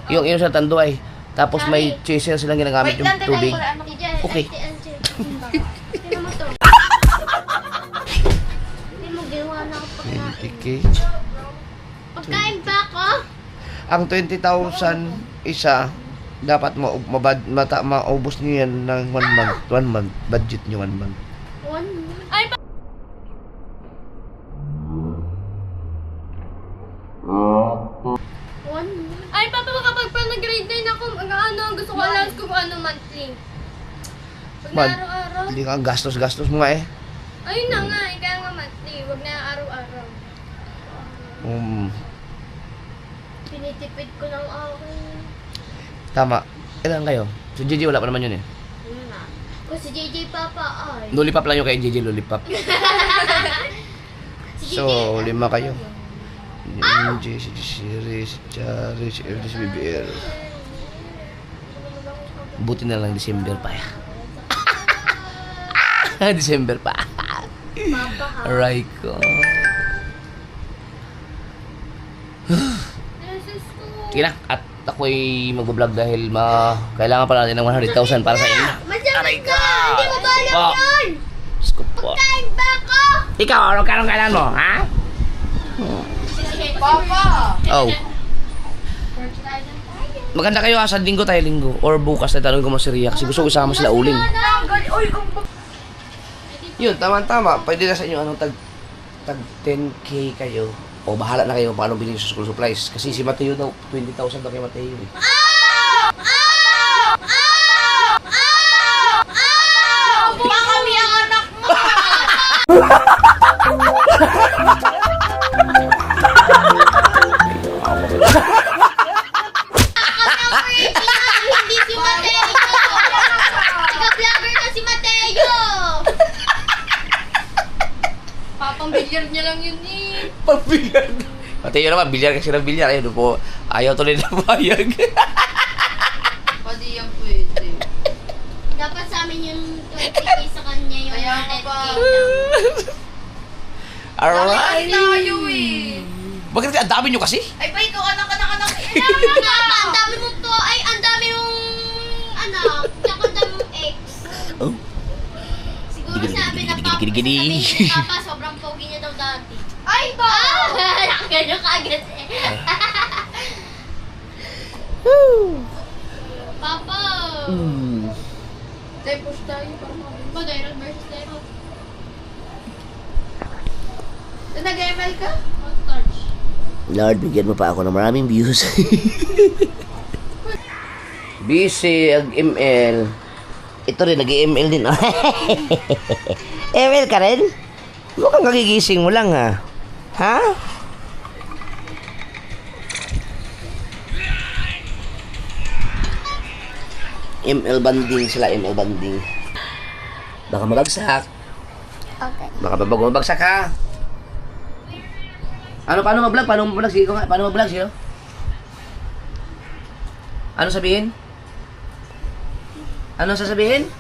Yung inom sa tanduay. Tapos may chaser silang ginagamit Wait yung lang, teka, tubig. Okay. Tingnan mo to. Hindi mo ginawa na ako pagkain. 20k. Pagkain ba ako? Ang 20,000 isa, dapat maubos niyo yan ng 1 month. 1 month. Budget niyo 1 month. Ay, Ay, Papa, kapag pa nag-grade 9 ako, ano, gusto ko allowance ko kung ano monthly. Pag na Man, araw-araw. hindi ka gastos-gastos mo nga eh. Ayun na nga, kaya nga monthly. Huwag na araw-araw. Pinitipid ko ng akin. Tama. Ilan kayo? Si JJ wala pa naman yun eh. Yun na. Kung si JJ Papa ay. Lollipop lang yung kay JJ, lollipop. Si So, 5 kayo. MJ, si Siri, si Chari, si Ernie, si BBL. Buti na lang December pa ya. December pa. Papa ha. Aray ko. Nurses ko. Sige na, at ako'y mag-vlog dahil kailangan pa natin ng 100,000 para sa inyo. Masakit ka! Hindi mo ba alam Po. yun? Scoop po. Kain ba ako? Ikaw, anong kailan mo, ha? Papa. Oh. Maganda kayo ha, sa linggo tayo linggo. Or bukas na tanong ko mo si Ria kasi gusto ko isama sila uling. Uy, kung Yun, tama-tama. Pwede na sa inyo tag 10k kayo. O bahala na kayo kung paano bilhin sa school supplies. Kasi si Mateo daw, 20,000 daw kay Mateo eh. pa kami ang anak mo. Hindi si Mateo! Ika-vlogger na si Mateo! Papang-bilyard niya lang yun eh. Pagbilyar. Mateo naman, bilyar kasi ng bilyar. Ayun po, ayaw tuloy na bayag. Pwede yan pwede. Dapat sa amin yung 20k sa kanya yung Kaya nga 10k ba? lang. Alright. Tayo eh. Bakit ang dami nyo kasi? Ay, pa ikaw, anak. Kaya nga, ang dami mo to. Ay, ang dami mong anak. Tsaka ang dami mong ex. Oh. Siguro sabi na Papa, Gidi-gidi-gidi-gidi. sabi ni Papa, sobrang pogi niya daw dati. Ay, ba? Nakagano ka agad eh. Papa! Tayo push tayo para mabili. Ba, Dairon versus Dairon. Nag-ML ka? Touch. Lord, bigyan mo pa ako ng maraming views. Busy ang ML. Ito rin, nag-ML din. ML ka rin? Mukhang kagigising mo lang ha. Ha? ML banding sila, ML banding. Baka mabagsak. Okay. Baka mabagsak ha. Paano mag-vlog? Paano mag-vlog? Sige ko nga. Paano mag-vlog? Sige. Ano sabihin? Ano sasabihin?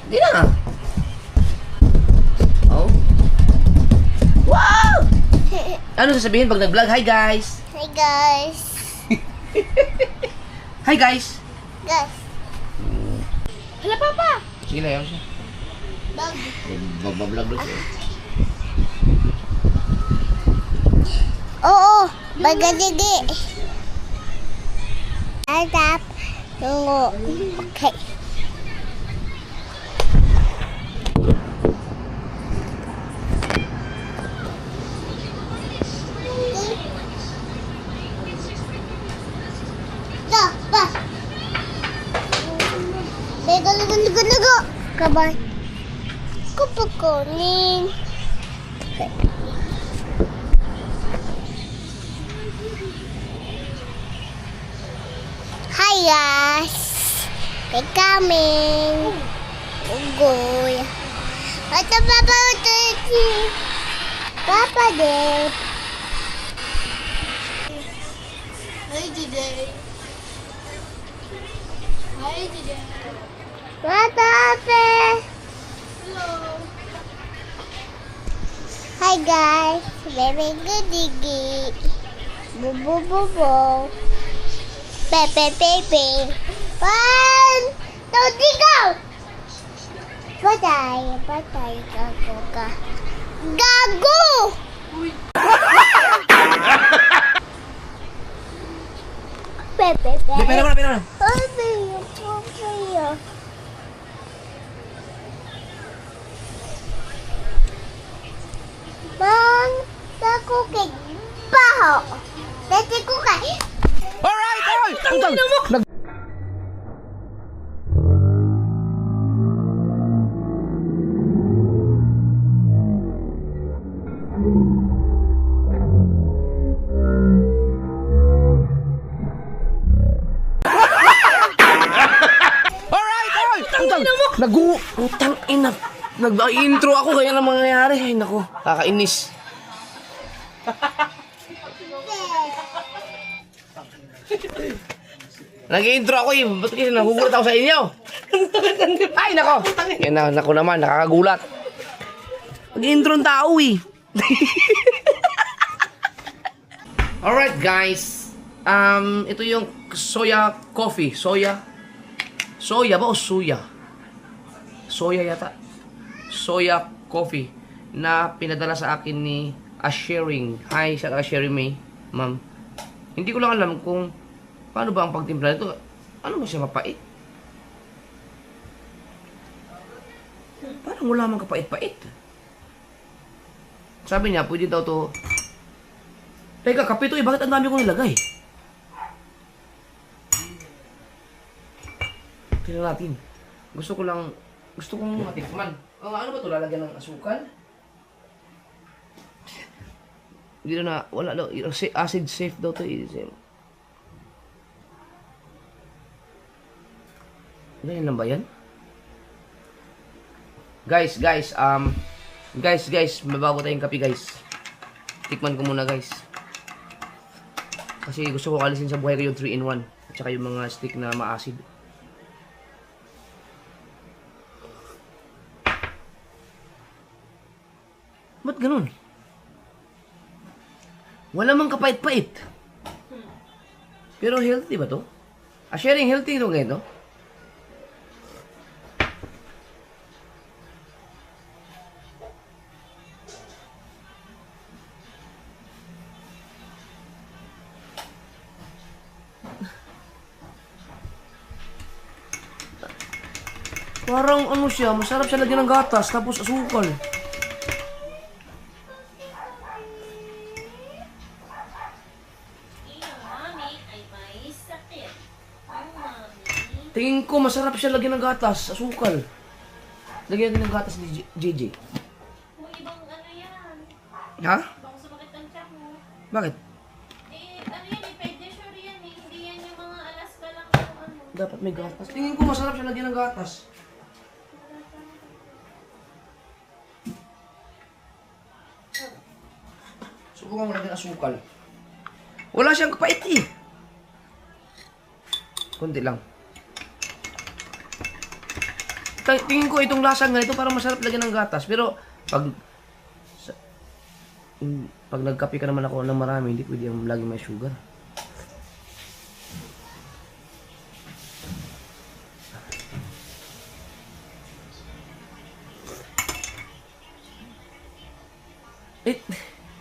Hindi na. Oh. Wow! Ano sasabihin pag nag-vlog? Hi guys! Hey guys. Hi guys! Guys. Hala, Papa! Sige na, yaw siya. Mag-vlog doon siya. Oo, bagadigi. Adap. Tungo. Okay. Nago. Kabay. Kupukunin. Hi guys. We're coming. Ugoy. Ito Papa Utochi. Papa Dave. Hi today. Hi today. What happened? Hello. Hi guys. Very good diggy. Boo boo boo boo. Pepe pepe. One. Two, three, go. Patay, gago ka. Gago! Pepe, pepe. Pera mo na. Papayo. Bang, tako kay baho. Dati ko kay. Alright! Utang! Utang ina. Nag-intro ako kaya na mangyayari. Ay nako, kakainis. Nag-intro ako eh. Ba't kasi nagugulat ako sa inyo? Ay nako. Yan na, nako naman, nakakagulat. Nag-intro ang tao eh. Alright guys. Ito yung soya coffee. Soya ba o suya? Soya yata. Soya coffee na pinadala sa akin ni Ashering. Hi sa Ashering May, ma'am. Hindi ko lang alam kung paano ba ang pagtimpla nito. Ano ba siya, mapait? Parang wala mang kapait-pait. Sabi niya, pwede daw to. Teka, kape to eh. Bakit ang dami ko nilagay? Tingnan natin. Gusto kong matikman. Ano ba ito? Lalagyan ng asukal? Hindi na, wala daw. Acid safe daw ito. Ganyan lang ba yan? Guys, mabago tayong kape guys. Tikman ko muna guys. Kasi gusto ko alisin sa buhay ko yung 3-in-1. At saka yung mga stick na ma-acid. Ba't ganun? Wala mang kapait-pait. Pero healthy ba to? Sharing healthy ito ganito? Parang ano siya, masarap siya lagyan ng gatas tapos asukal. Tingin ko masarap siya lagyan ng gatas, asukal. Lagyan din ng gatas ni JJ. Kung ibang ano yan. Ha? Baka sumakit ang tiyak mo. Bakit? Ano yan eh, pedicure yan eh. Hindi yan yung mga Alaska lang yung ano. Dapat may gatas. Tingin ko masarap siya lagyan ng gatas. Subukan mo lagyan ng asukal. Wala siyang kapait eh. Kunti lang. Tingin ko itong lasang ganito parang masarap lagyan ng gatas. Pero pag nagkape ka naman ako ng marami, hindi pwede yung lagi may sugar.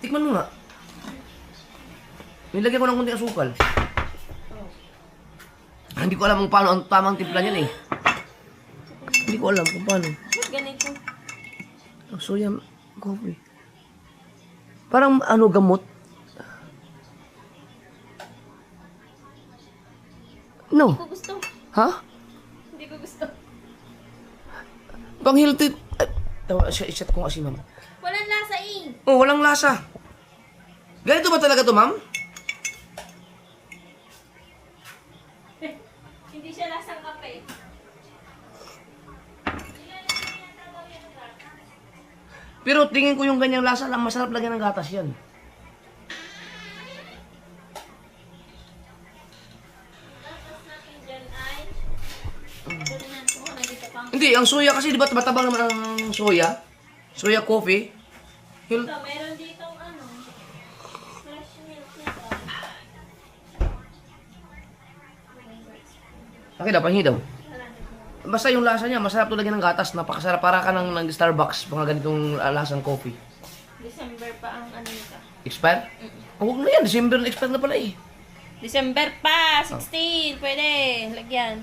Tikman mo nga. Nilagyan ko ng kunting asukal. Hindi ko alam kung paano ang tamang timpla niyan eh. Hindi ko alam kung paano. Ba't ganito? Soya coffee. Parang ano, gamot. No. Hindi ko gusto. Ha? Hindi ko gusto. Pang healthy. Ay, tawa, i-chat ko nga si ma'am. Walang lasa eh. Oh, walang lasa. Ganito ba talaga to, ma'am? Hindi siya lasang kape. Pero tingin ko yung ganyang lasa lang, masarap lagyan ng gatas yan. Hindi, ang soya kasi, di ba, matabang naman ang soya? Soya coffee. Hil- Ito, meron ditong ano, fresh milk nito. Bakit na, panghi daw? Basta yung lasa niya, masarap to lagyan ng gatas. Napakasarap, para ka ng Starbucks, mga ganitong lasang coffee. December pa ang ano nito. Expire? Huwag na yan, December na expire na pala eh. December pa! 16! Pwede! Lagyan.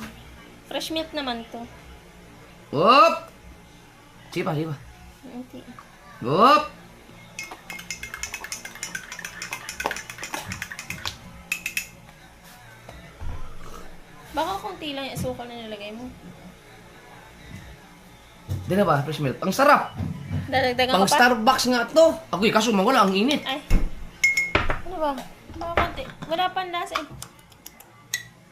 Fresh milk naman to. Whoop! Sige pa. Unti. Whoop! Baka konti lang yung asukal na nilagay mo. Di na ba, fresh milk? Ang sarap! Dadagdagan Pang ka pa? Starbucks nga to. Ako kaso mawala, ang init. Ay. Ano ba? Baka konti. Wala pang lasa eh.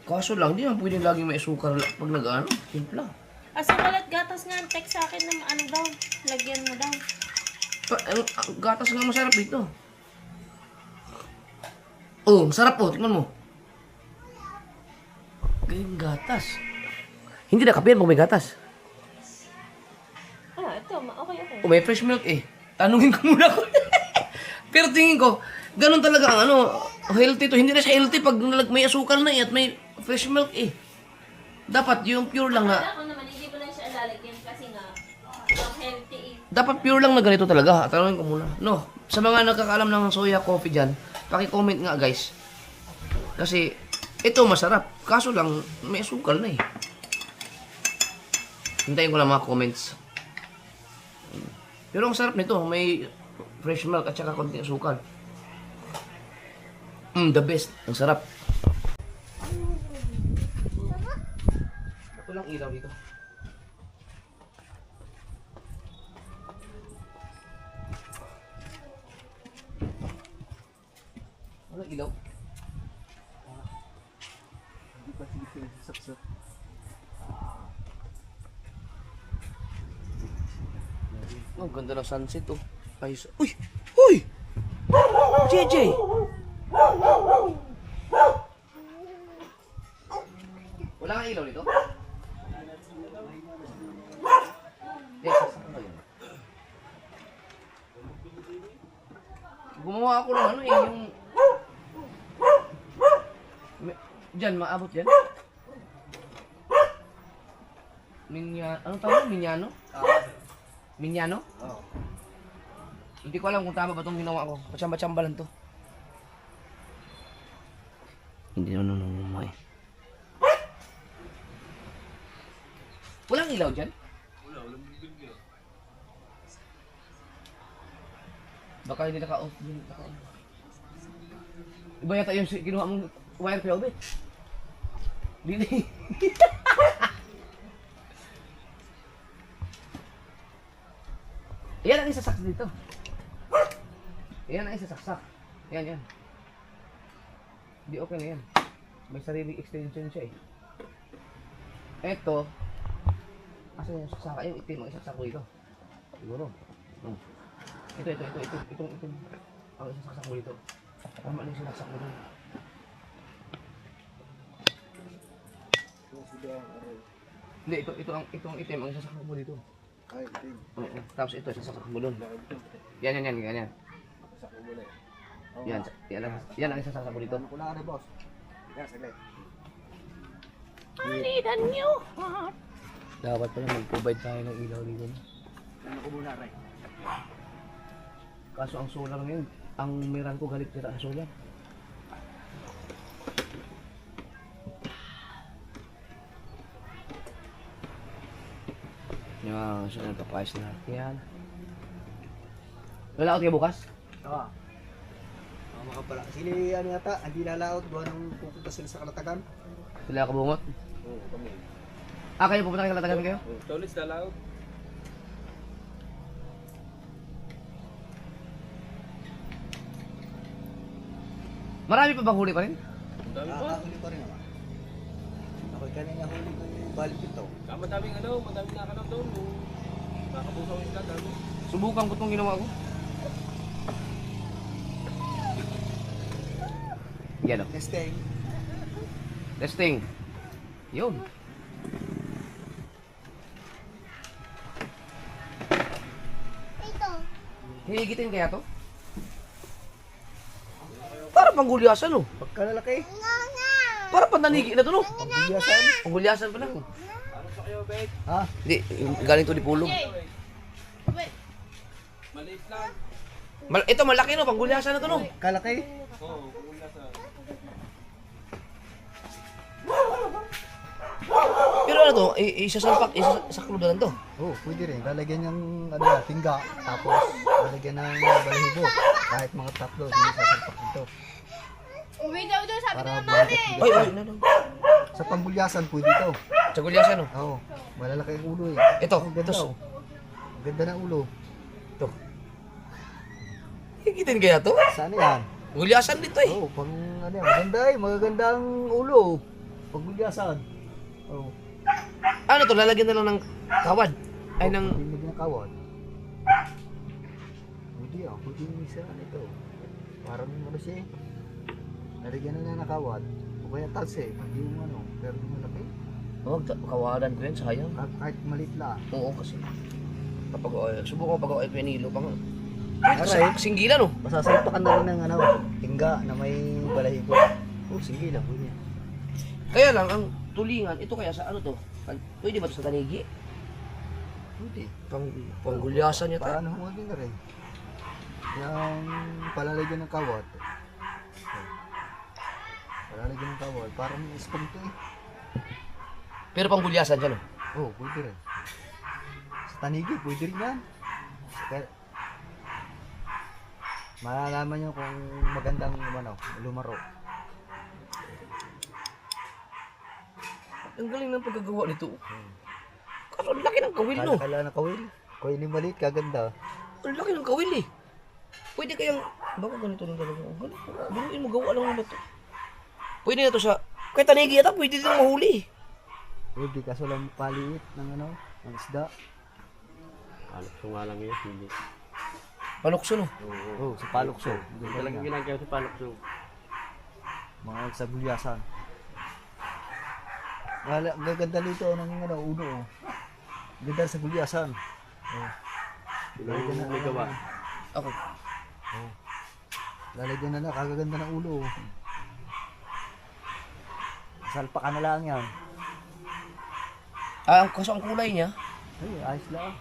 Kaso lang, di naman pwedeng laging may sukar pag nag-ano. Simpla. Asukal at gatas nga ang text sa akin na ano daw. Lagyan mo daw. Ang gatas nga masarap dito. Oh, masarap po. Tingnan mo. Ganyan gatas. Hindi na kape yan kung may gatas. Ah, ito. Okay. Kung may fresh milk eh. Tanungin ko muna ako. Pero tingin ko, ganun talaga ang ano, healthy to. Hindi na siya healthy pag may asukal na eh at may fresh milk eh. Dapat yung pure lang na, Ako naman, hindi ko lang siya lalagyan kasi nga, healthy eh. dapat pure lang na ganito talaga. Tanungin ko muna. No, sa mga nakakaalam ng soya coffee dyan, paki-comment nga guys. Kasi, ito masarap. Kaso lang, may asukal na eh. Hintayin ko lang mga comments. Pero ang sarap nito, may fresh milk at saka konting asukal. The best. Ang sarap. Ito lang ilaw dito. Walang ilaw. Oh, ganda ng sunset oh. Ayos. Uy! Uy! JJ! Wala kang ilaw dito? Yes, sasama yun. Gumawa ako ng ano eh, yung... Diyan, maabot dyan. Anong tawag? Minyano? Minyano? Oo. Hindi ko alam kung tama ba itong ginawa ko. Patsamba-tsamba lang to. Hindi naman nung eh. Walang ilaw dyan? Walang bibig. Baka hindi naka-off. Iba yata yung kinuha mong wire kaya ubit. Hindi. Yan ang isasaksak dito. Yan ang isasaksak. Yan. Hindi okay na yan. May sariling extension siya eh. Eto. Asa yung sasaka? Yung itim ang isasaksak ko dito. Siguro. Ito. Itong ang isasaksak mo dito. Tama na yung sinaksak mo dito. Hindi, itong itim ang isasaksak mo dito. Ay, itim. Oo. Tapos ito, sasaksak mo doon. Yan. Yan ang isasaksak mo dito. Ano ko na ka boss? Ika, saglit. Dapat pala mag-provide tayo ng ilaw dito. Ano ko muna, Ray? Kaso ang solar ngayon, ang meron ko galit tira ang solar. Yan, so nagpapayos na natin yan. Lalaot kayo bukas? Oo. Mga pala. Sili, ano yata, hindi lalaot. Gawa nung pupunta sila sa Kalatagan. Sila kabungot? Oo, kami. Ah, kayo pupunta kayo kalatagan kayo? Tolis lalaot. Marami pa bang huli pa rin? Nakakahuli pa rin naman. Ako kanina huli ko yung balik ito. Madaming nakakalaw doon. Nakapusaw yung isda, dami. Subukan ko itong ginawa ko. Yan o. Testing. Testing. Yun. Hihigitin kaya to? Para pang gulyasan oh. Pagkalalaki. Para pang nanigi na to no. Pagbiyasan. Pang gulyasan pa lang. Ha? Hindi, galing to ni Pulong. Maliit lang. Ito malaki no, pang gulyasan na to no. Kalaki. Pero ano to, isasalpak, isasaklo na lang to. Oo, pwede rin. Lalagyan ng ano, tingga. Tapos lalagyan ng balahibo. Kahit mga tatlo, hindi sasalpak dito. Uwi daw doon, sabi Para na bumalik mami. Ay, na lang. Sa pambulyasan, pwede ito. Sa gulyasan no. Oo, malalaki ang ulo eh. Ito, Ang ganda ito. oh. Ang ganda ng ulo. Higitin kaya to? Saan yan? Gulyasan dito eh. Oo, pang ano yan. Maganda eh. Magaganda ang ulo. Pagbulyasan. Oo. Ano to, lalagyan na lang ng kawad. Ay, ng... Hindi ginakawad. Pwede ah. Pwede yung isa nito. Parang ano siya eh. Nalagyan na niya nakawad. O kaya talse. Hindi yung ano. Pero yung malaki. Huwag, kawadan ko yan, sayang. Kahit maliit lang. Oo, kasi. Kapag, subukan ko pag ako ay pinilo pang... Aray. Singgilan no. Masasalpakan na rin ng ano. Tingga na may balahibo. Oh, sige lang. Pwede. Kaya lang, ang tulingan, ito kaya sa ano to? Pwede ba ito sa tanigi? Pwede. Panggulyasan niya tayo. Paano mo din na rin? Yung palalagyan ng kawad. Palalagyan ng kawad. Parang spam to eh. Pero panggulyasan siya no? Oo, pwede rin. Sa tanigi, pwede rin yan. Kaya, malalaman nyo kung magandang ano, lumaro. Ang galing ng pagkagawa nito. Kaso ang laki ng kawil no? Kala na kawil. Kawil yung maliit, kaganda. Ang laki ng kawil eh. Pwede kayang, baka ganito lang talaga. Ang galing. Binuin mo, gawa lang naman ito. Pwede na to sa, kahit tanigi yata, pwede din mahuli eh. Pwede, kaso lang paliit ng ano, ng isda. Palokso nga lang yun, hindi. Palukso no? Oo, sa palokso. Doon Talagang talaga. ginagawa sa palokso. Mga sa bulyasan. Wala, gaganda nito ng ano, uno. Oh. Ganda sa bulyasan. Oh. Lalagyan na may gawa. Ako. Lalagyan na kagaganda ng ulo. Oh. Salpa ka na lang yan. Kaso ang kulay niya, Ay, ayos lang.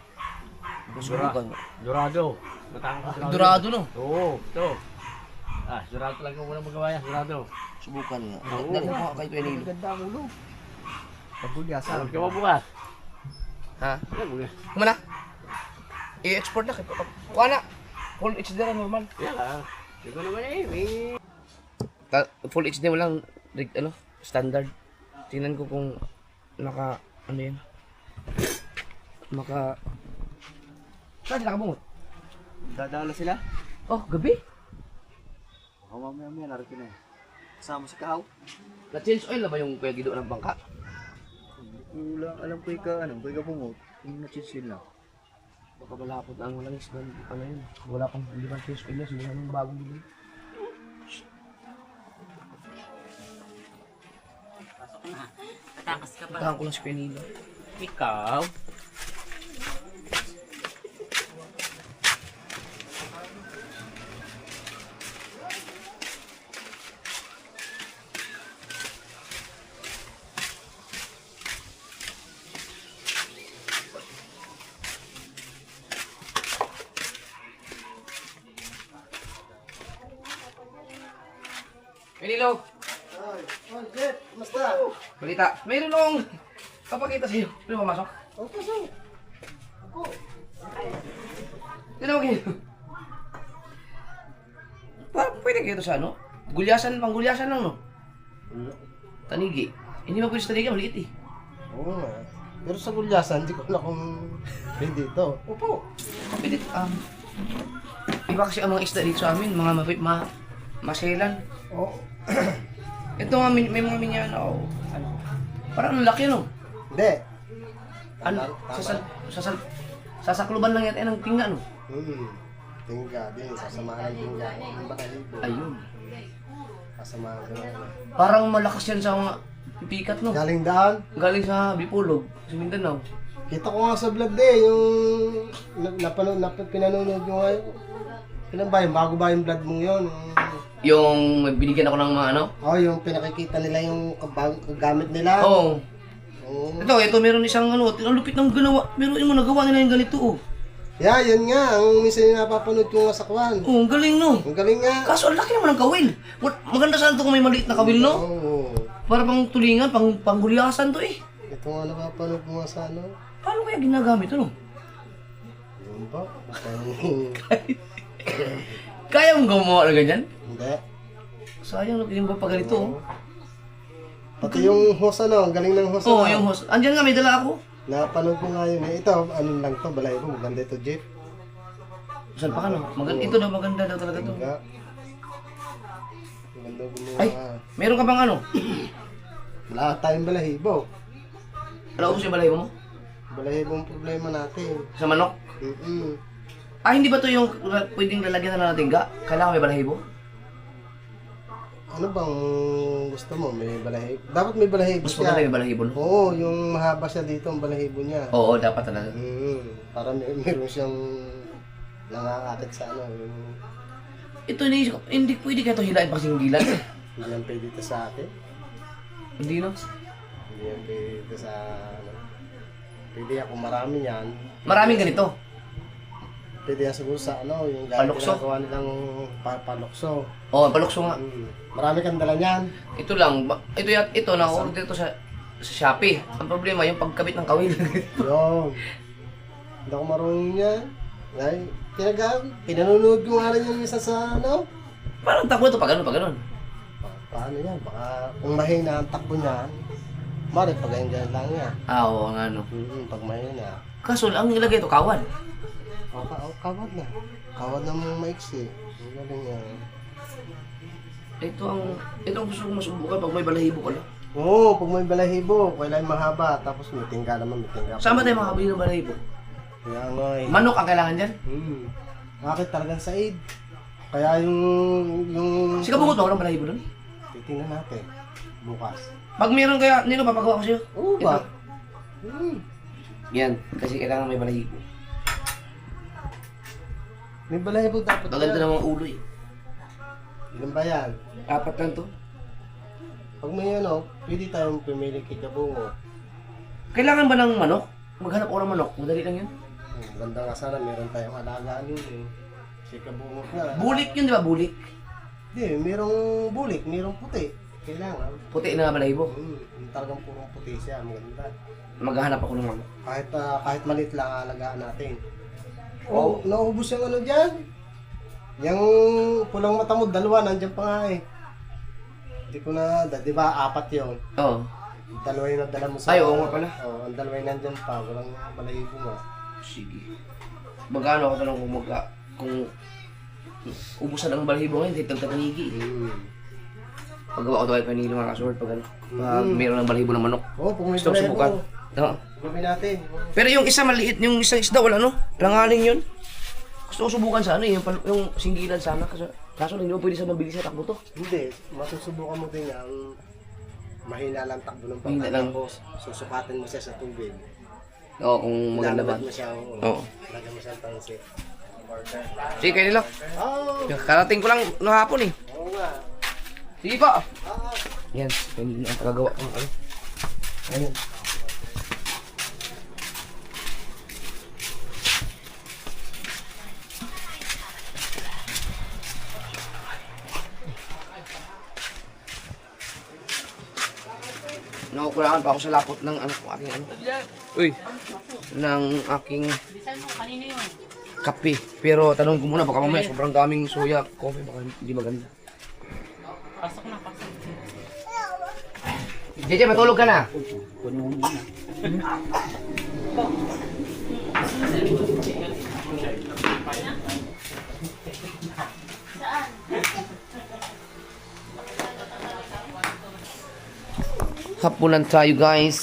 subukan. Dorado. Matangos sa Dorado no? Oo, ito. Dorado talaga muna magawa yan, dorado. Subukan niya. Oo. Dali mo kay Penilo. Ganda ang ulo. Pabulyasan. Alam ka ba bukas? Ha? Yan, muna. Kumana? I-export na. Kuha na. Full HD na normal. Yan ah. Ito naman eh, may... Full HD mo lang, ano, standard. Tingnan ko kung ano yan. Saan sila kabungot? Dadala sila. Oh, gabi. Baka mamaya narikin na eh. Kasama si Kao. Na-change oil na ba yung kuya Gido ng bangka? Wala, alam ko ikaw pungot. Yung na-change lang. Baka malapot na ang walang isda. Ano yun? Wala pang hindi pang change oil na. Siguro ng bagong bili. Tatakas ka pa. Tahan ko lang si Penilo. Ikaw? Penilo! Balita. Mayroon akong papakita sa'yo. Pwede mo masok? Oo, pasok. Tinawag yun. Pwede kayo ito sa ano? Panggulyasan lang, no? Tanigi. Hindi mo pwede sa tanigi, maliit eh. Oo nga. Pero sa gulyasan, hindi ko alam kung hindi ito. Opo. Pwede, iba kasi ang mga isda dito sa amin, mga Maselan. Oo. Ito nga, may mga minyan ako. Ano? Parang ang laki, no? Hindi. Ano? Sasakluban lang yan ng tinga, no? Tingga din, sasamahan ng tingga. Ang balahibo. Ayun. Sasamahan ko na. Parang malakas yan sa mga pikat, no? Galing daan. Galing sa Bipulog, sa Mindanao. Kita ko nga sa vlog din, yung pinanonood nyo ngayon. Kailan ba yun? Bago ba yung vlog mong yun? Yung binigyan ako ng mga ano? Yung pinakikita nila yung gamit nila. Oo. Oo. Ito, meron isang ano, ang lupit ng ginawa. Pero yung nagawa nila yung ganito, oh. Yeah, yun nga. Ang minsan yung napapanood ko nga sa kwan. Oh, ang galing, no? Ang galing nga. Kaso, ang laki naman ng kawil. Maganda sana ito kung may maliit na kawil, no? Oo. Para pang tulingan, panggulyasan to, eh. Ito nga napapanood ko nga sa ano. Paano kaya ginagamit, ano? Yun ba? Kaya mong gumawa na ganyan? Hindi. Sayang, yung ba pa ganito, oh. Pati yung host ano, ang galing ng host. Oo, ano. yung host. Andyan nga, may dala ako. Napanood ko nga yun. Ito, ano lang to, balay mo. Maganda ito, Jeep. Saan pa ka, no? Ito daw, maganda daw talaga to. Nga. Maganda gumawa. Ay, meron ka bang ano? Wala tayong balahibo. Alam ko siya balay mo? Balahibo ang problema natin. Sa manok? Ah, hindi ba to yung pwedeng lalagyan na natin ga? Kailangan may balahibo? Ano bang gusto mo? May balahibo? Dapat may balahibo Mas siya. maganda yung balahibo, no? Oo, yung mahaba siya dito ang balahibo niya. Oo, dapat talaga. Para meron siyang nangangakit sa ano. Ito iniisip ko, hindi pwede kaya ito hilain pa kasing dilan. Hindi yan pwede ito sa akin. Hindi, no? Hindi yan pwede ito sa ano. Pwede yan kung marami yan. Maraming ganito. Pwede yan siguro sa ano, yung Palukso? ginagawa nilang palukso. Oo, palukso nga. Marami kang dala niyan. Ito lang, ito na-order ito sa Shopee. Ang problema, yung pagkabit ng kawil. Yun. Hindi ako marunong niyan. Ay, pinanonood ko nga rin yung isa sa ano. Parang takbo ito, pag ganun. Paano yan? Baka kung mahina ang takbo niyan, mari pag ganyan lang yan. Ah, oo nga, no. Pag mahina. Kaso, ang nilagay ito, kawan. Kawad na. Kawad na mong maiksi. Ang galing yan. Ito ang gusto kong masubukan pag may balahibo ka lang. Oo, pag may balahibo, kailangan mahaba. Tapos may tingga naman, may tingga. Saan ba tayo makabili ng balahibo? Kaya nga eh. Manok ang kailangan dyan? Bakit talagang said? Kaya yung... Sige, bungot ba ako ng balahibo doon? Titingnan natin. Bukas. Pag meron kaya, nilo, papagawa ko sa'yo. Oo ba? Yan, kasi kailangan may balahibo. May balahibo dapat. Maganda ng mga ulo eh. Ilan ba yan? 4 lang to. Pag may ano, pwede tayong pumili kay Kabungo. Kailangan ba ng manok? Maghanap ako ng manok. Madali lang yun. Ganda nga sana, meron tayong alagaan yun eh. Si Kabungo na. Bulik yun, di ba? Bulik. Hindi, merong bulik, merong puti. Kailangan. Puti na balahibo. Yung talagang purong puti siya, maganda. Maghahanap ako ng manok. Kahit maliit lang alagaan natin. Oh, naubos yung ano dyan. Yung pulang mata mo, 2, nandiyan pa nga eh. Hindi ko na, di ba 4 yun? Oo. 2 yung nadala mo sa... Ay, oo nga pala. Oo, ang 2 yung nandyan pa, walang balahibo nga. Sige. Magkano ako tanong kung ubusan ang balahibo ngayon, dito nagtatanigi. Paggawa ko ito kay kanino mga kasword pag ano. Pag mayroon ng balahibo ng manok. Oo, kung may Gusto ko subukan. Oo. gawin natin. Pero yung isa maliit, yung isang isda wala no? Langaling yun. Gusto ko subukan sana yung singgilan sana kaso hindi mo pwede sa mabilis sa takbo to. Hindi, masusubukan mo din ang mahina lang takbo ng Mahina lang. tapos susukatin mo siya sa tubig. Oo, kung maganda ba. Ilalabas mo siya, Oo. lagyan mo siya ng pansit. Sige, kayo nila. Oo, Karating ko lang no hapon eh. oo nga. Sige pa. Yan, hindi na ang pagagawa ko. Ayun. Nakukulangan pa ako sa lapot ng aking Uy, ng aking kape. Pero tanong ko muna, baka mamaya sobrang daming soya, coffee, baka hindi maganda. Pasok na. Jeje, matulog ka na. Hapunan tayo, guys.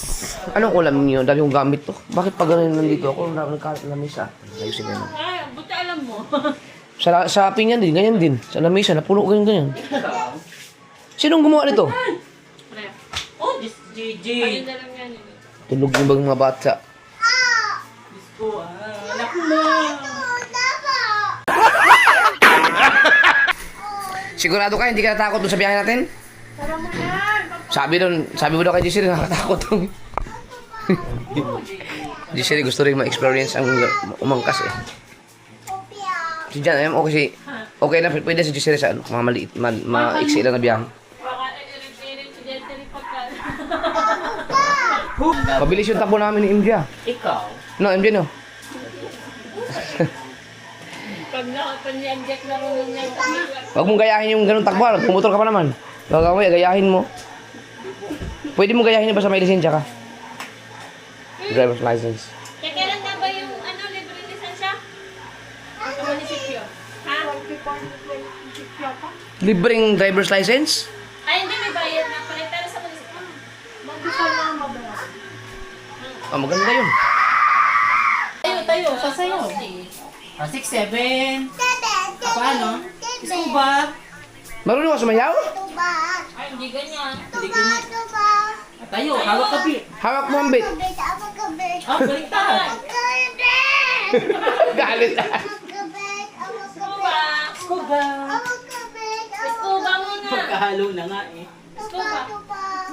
Anong ulam niyo? Dami kong gamit to. Bakit pag ganun nandito ako? Nagkalat na mesa. Ayusin ko na. Ay, buti alam mo. Sa akin yan din, ganyan din. Sa lamesa, napuno ganyan. Sinong gumawa nito? Oh, this JJ. Ayun na lang yan. Tulog yung bang mga bata. Oh, anak mo. Sigurado ka, hindi ka natakot dun sa biyahe natin? Sabi mo daw kay Giselle, nakakatakot dun. Giselle gusto rin ma-experience ang umangkas eh. Si Jan, okay na, pwede si Giselle sa mga maliit, maiksi lang na biyahe. Baka incidente rin pagka. Mabilis yung takbo namin ni MJ ah. Ikaw? No, MJ no. Pag nakapanyag na rin niya kami. Huwag mong gayahin yung ganun takbo, pumotor ka pa naman. Huwag mo, gayahin mo. Pwede mo gayahin ba sa may lisensya ka? Driver's license. Kailan na ba yung libre lisensya? Sa munisipyo? Ha? Libreng driver's license? Ay, hindi, may bayad na pala. Pero sa munisipyo, mag-default na ang mabawas. Ah, maganda yun. Tayo, sasayaw. 6, 7. Paano? Scuba. Marunong ka sumayaw? Ay, hindi ganyan. Hindi ganyan. Tayo, hawak ka bit. Hawak mo ang bit. Ah, baliktad. Galit na. Scuba! Scuba. Scuba muna! Magkahalo na nga eh. Scuba!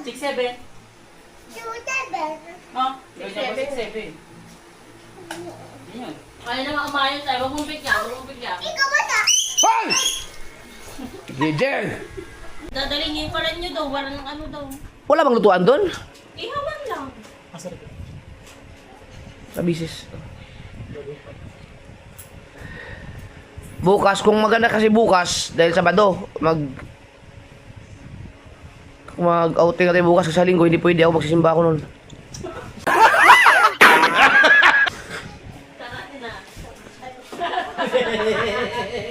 6, 7. Oh, 6, 7. Yan. Kaya naman umayos tayo. Huwag mong bigyan. Huwag mong bigyan. Hoy! Gigel! Dadalhin pa rin nyo daw. Walang daw. Wala bang lutuan doon? Ihawan lang. Sa bisis. Bukas, kung maganda kasi bukas, dahil Sabado, mag-outing natin bukas sa linggo, hindi pwede ako magsisimba ako nun.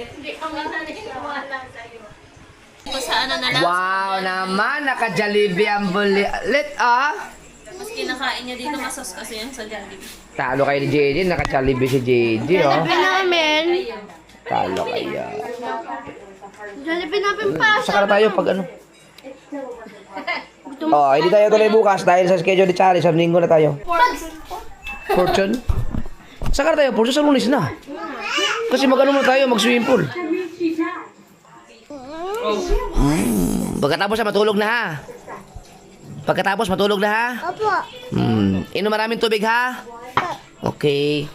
Hindi kami naniniwala sa'yo. Sa na lang. Wow naman, naka-Jollibee ang bulit ah! Mas kinakain niya dito masos kasi yan sa Jollibee. Talo kayo ni JJ, naka-Jollibee si JJ oh. namin. Talo kayo. Jollibee namin pa. Saka na tayo pag ano. Oh, hindi tayo tuloy bukas dahil sa schedule ni Charlie, sa linggo na tayo. Fortune? Saka na tayo, Fortune sa Lunes na. Kasi mag-ano muna tayo, mag-swimming pool. Pagkatapos matulog na ha. Pagkatapos matulog na ha. Opo. Inom maraming tubig ha. Okay.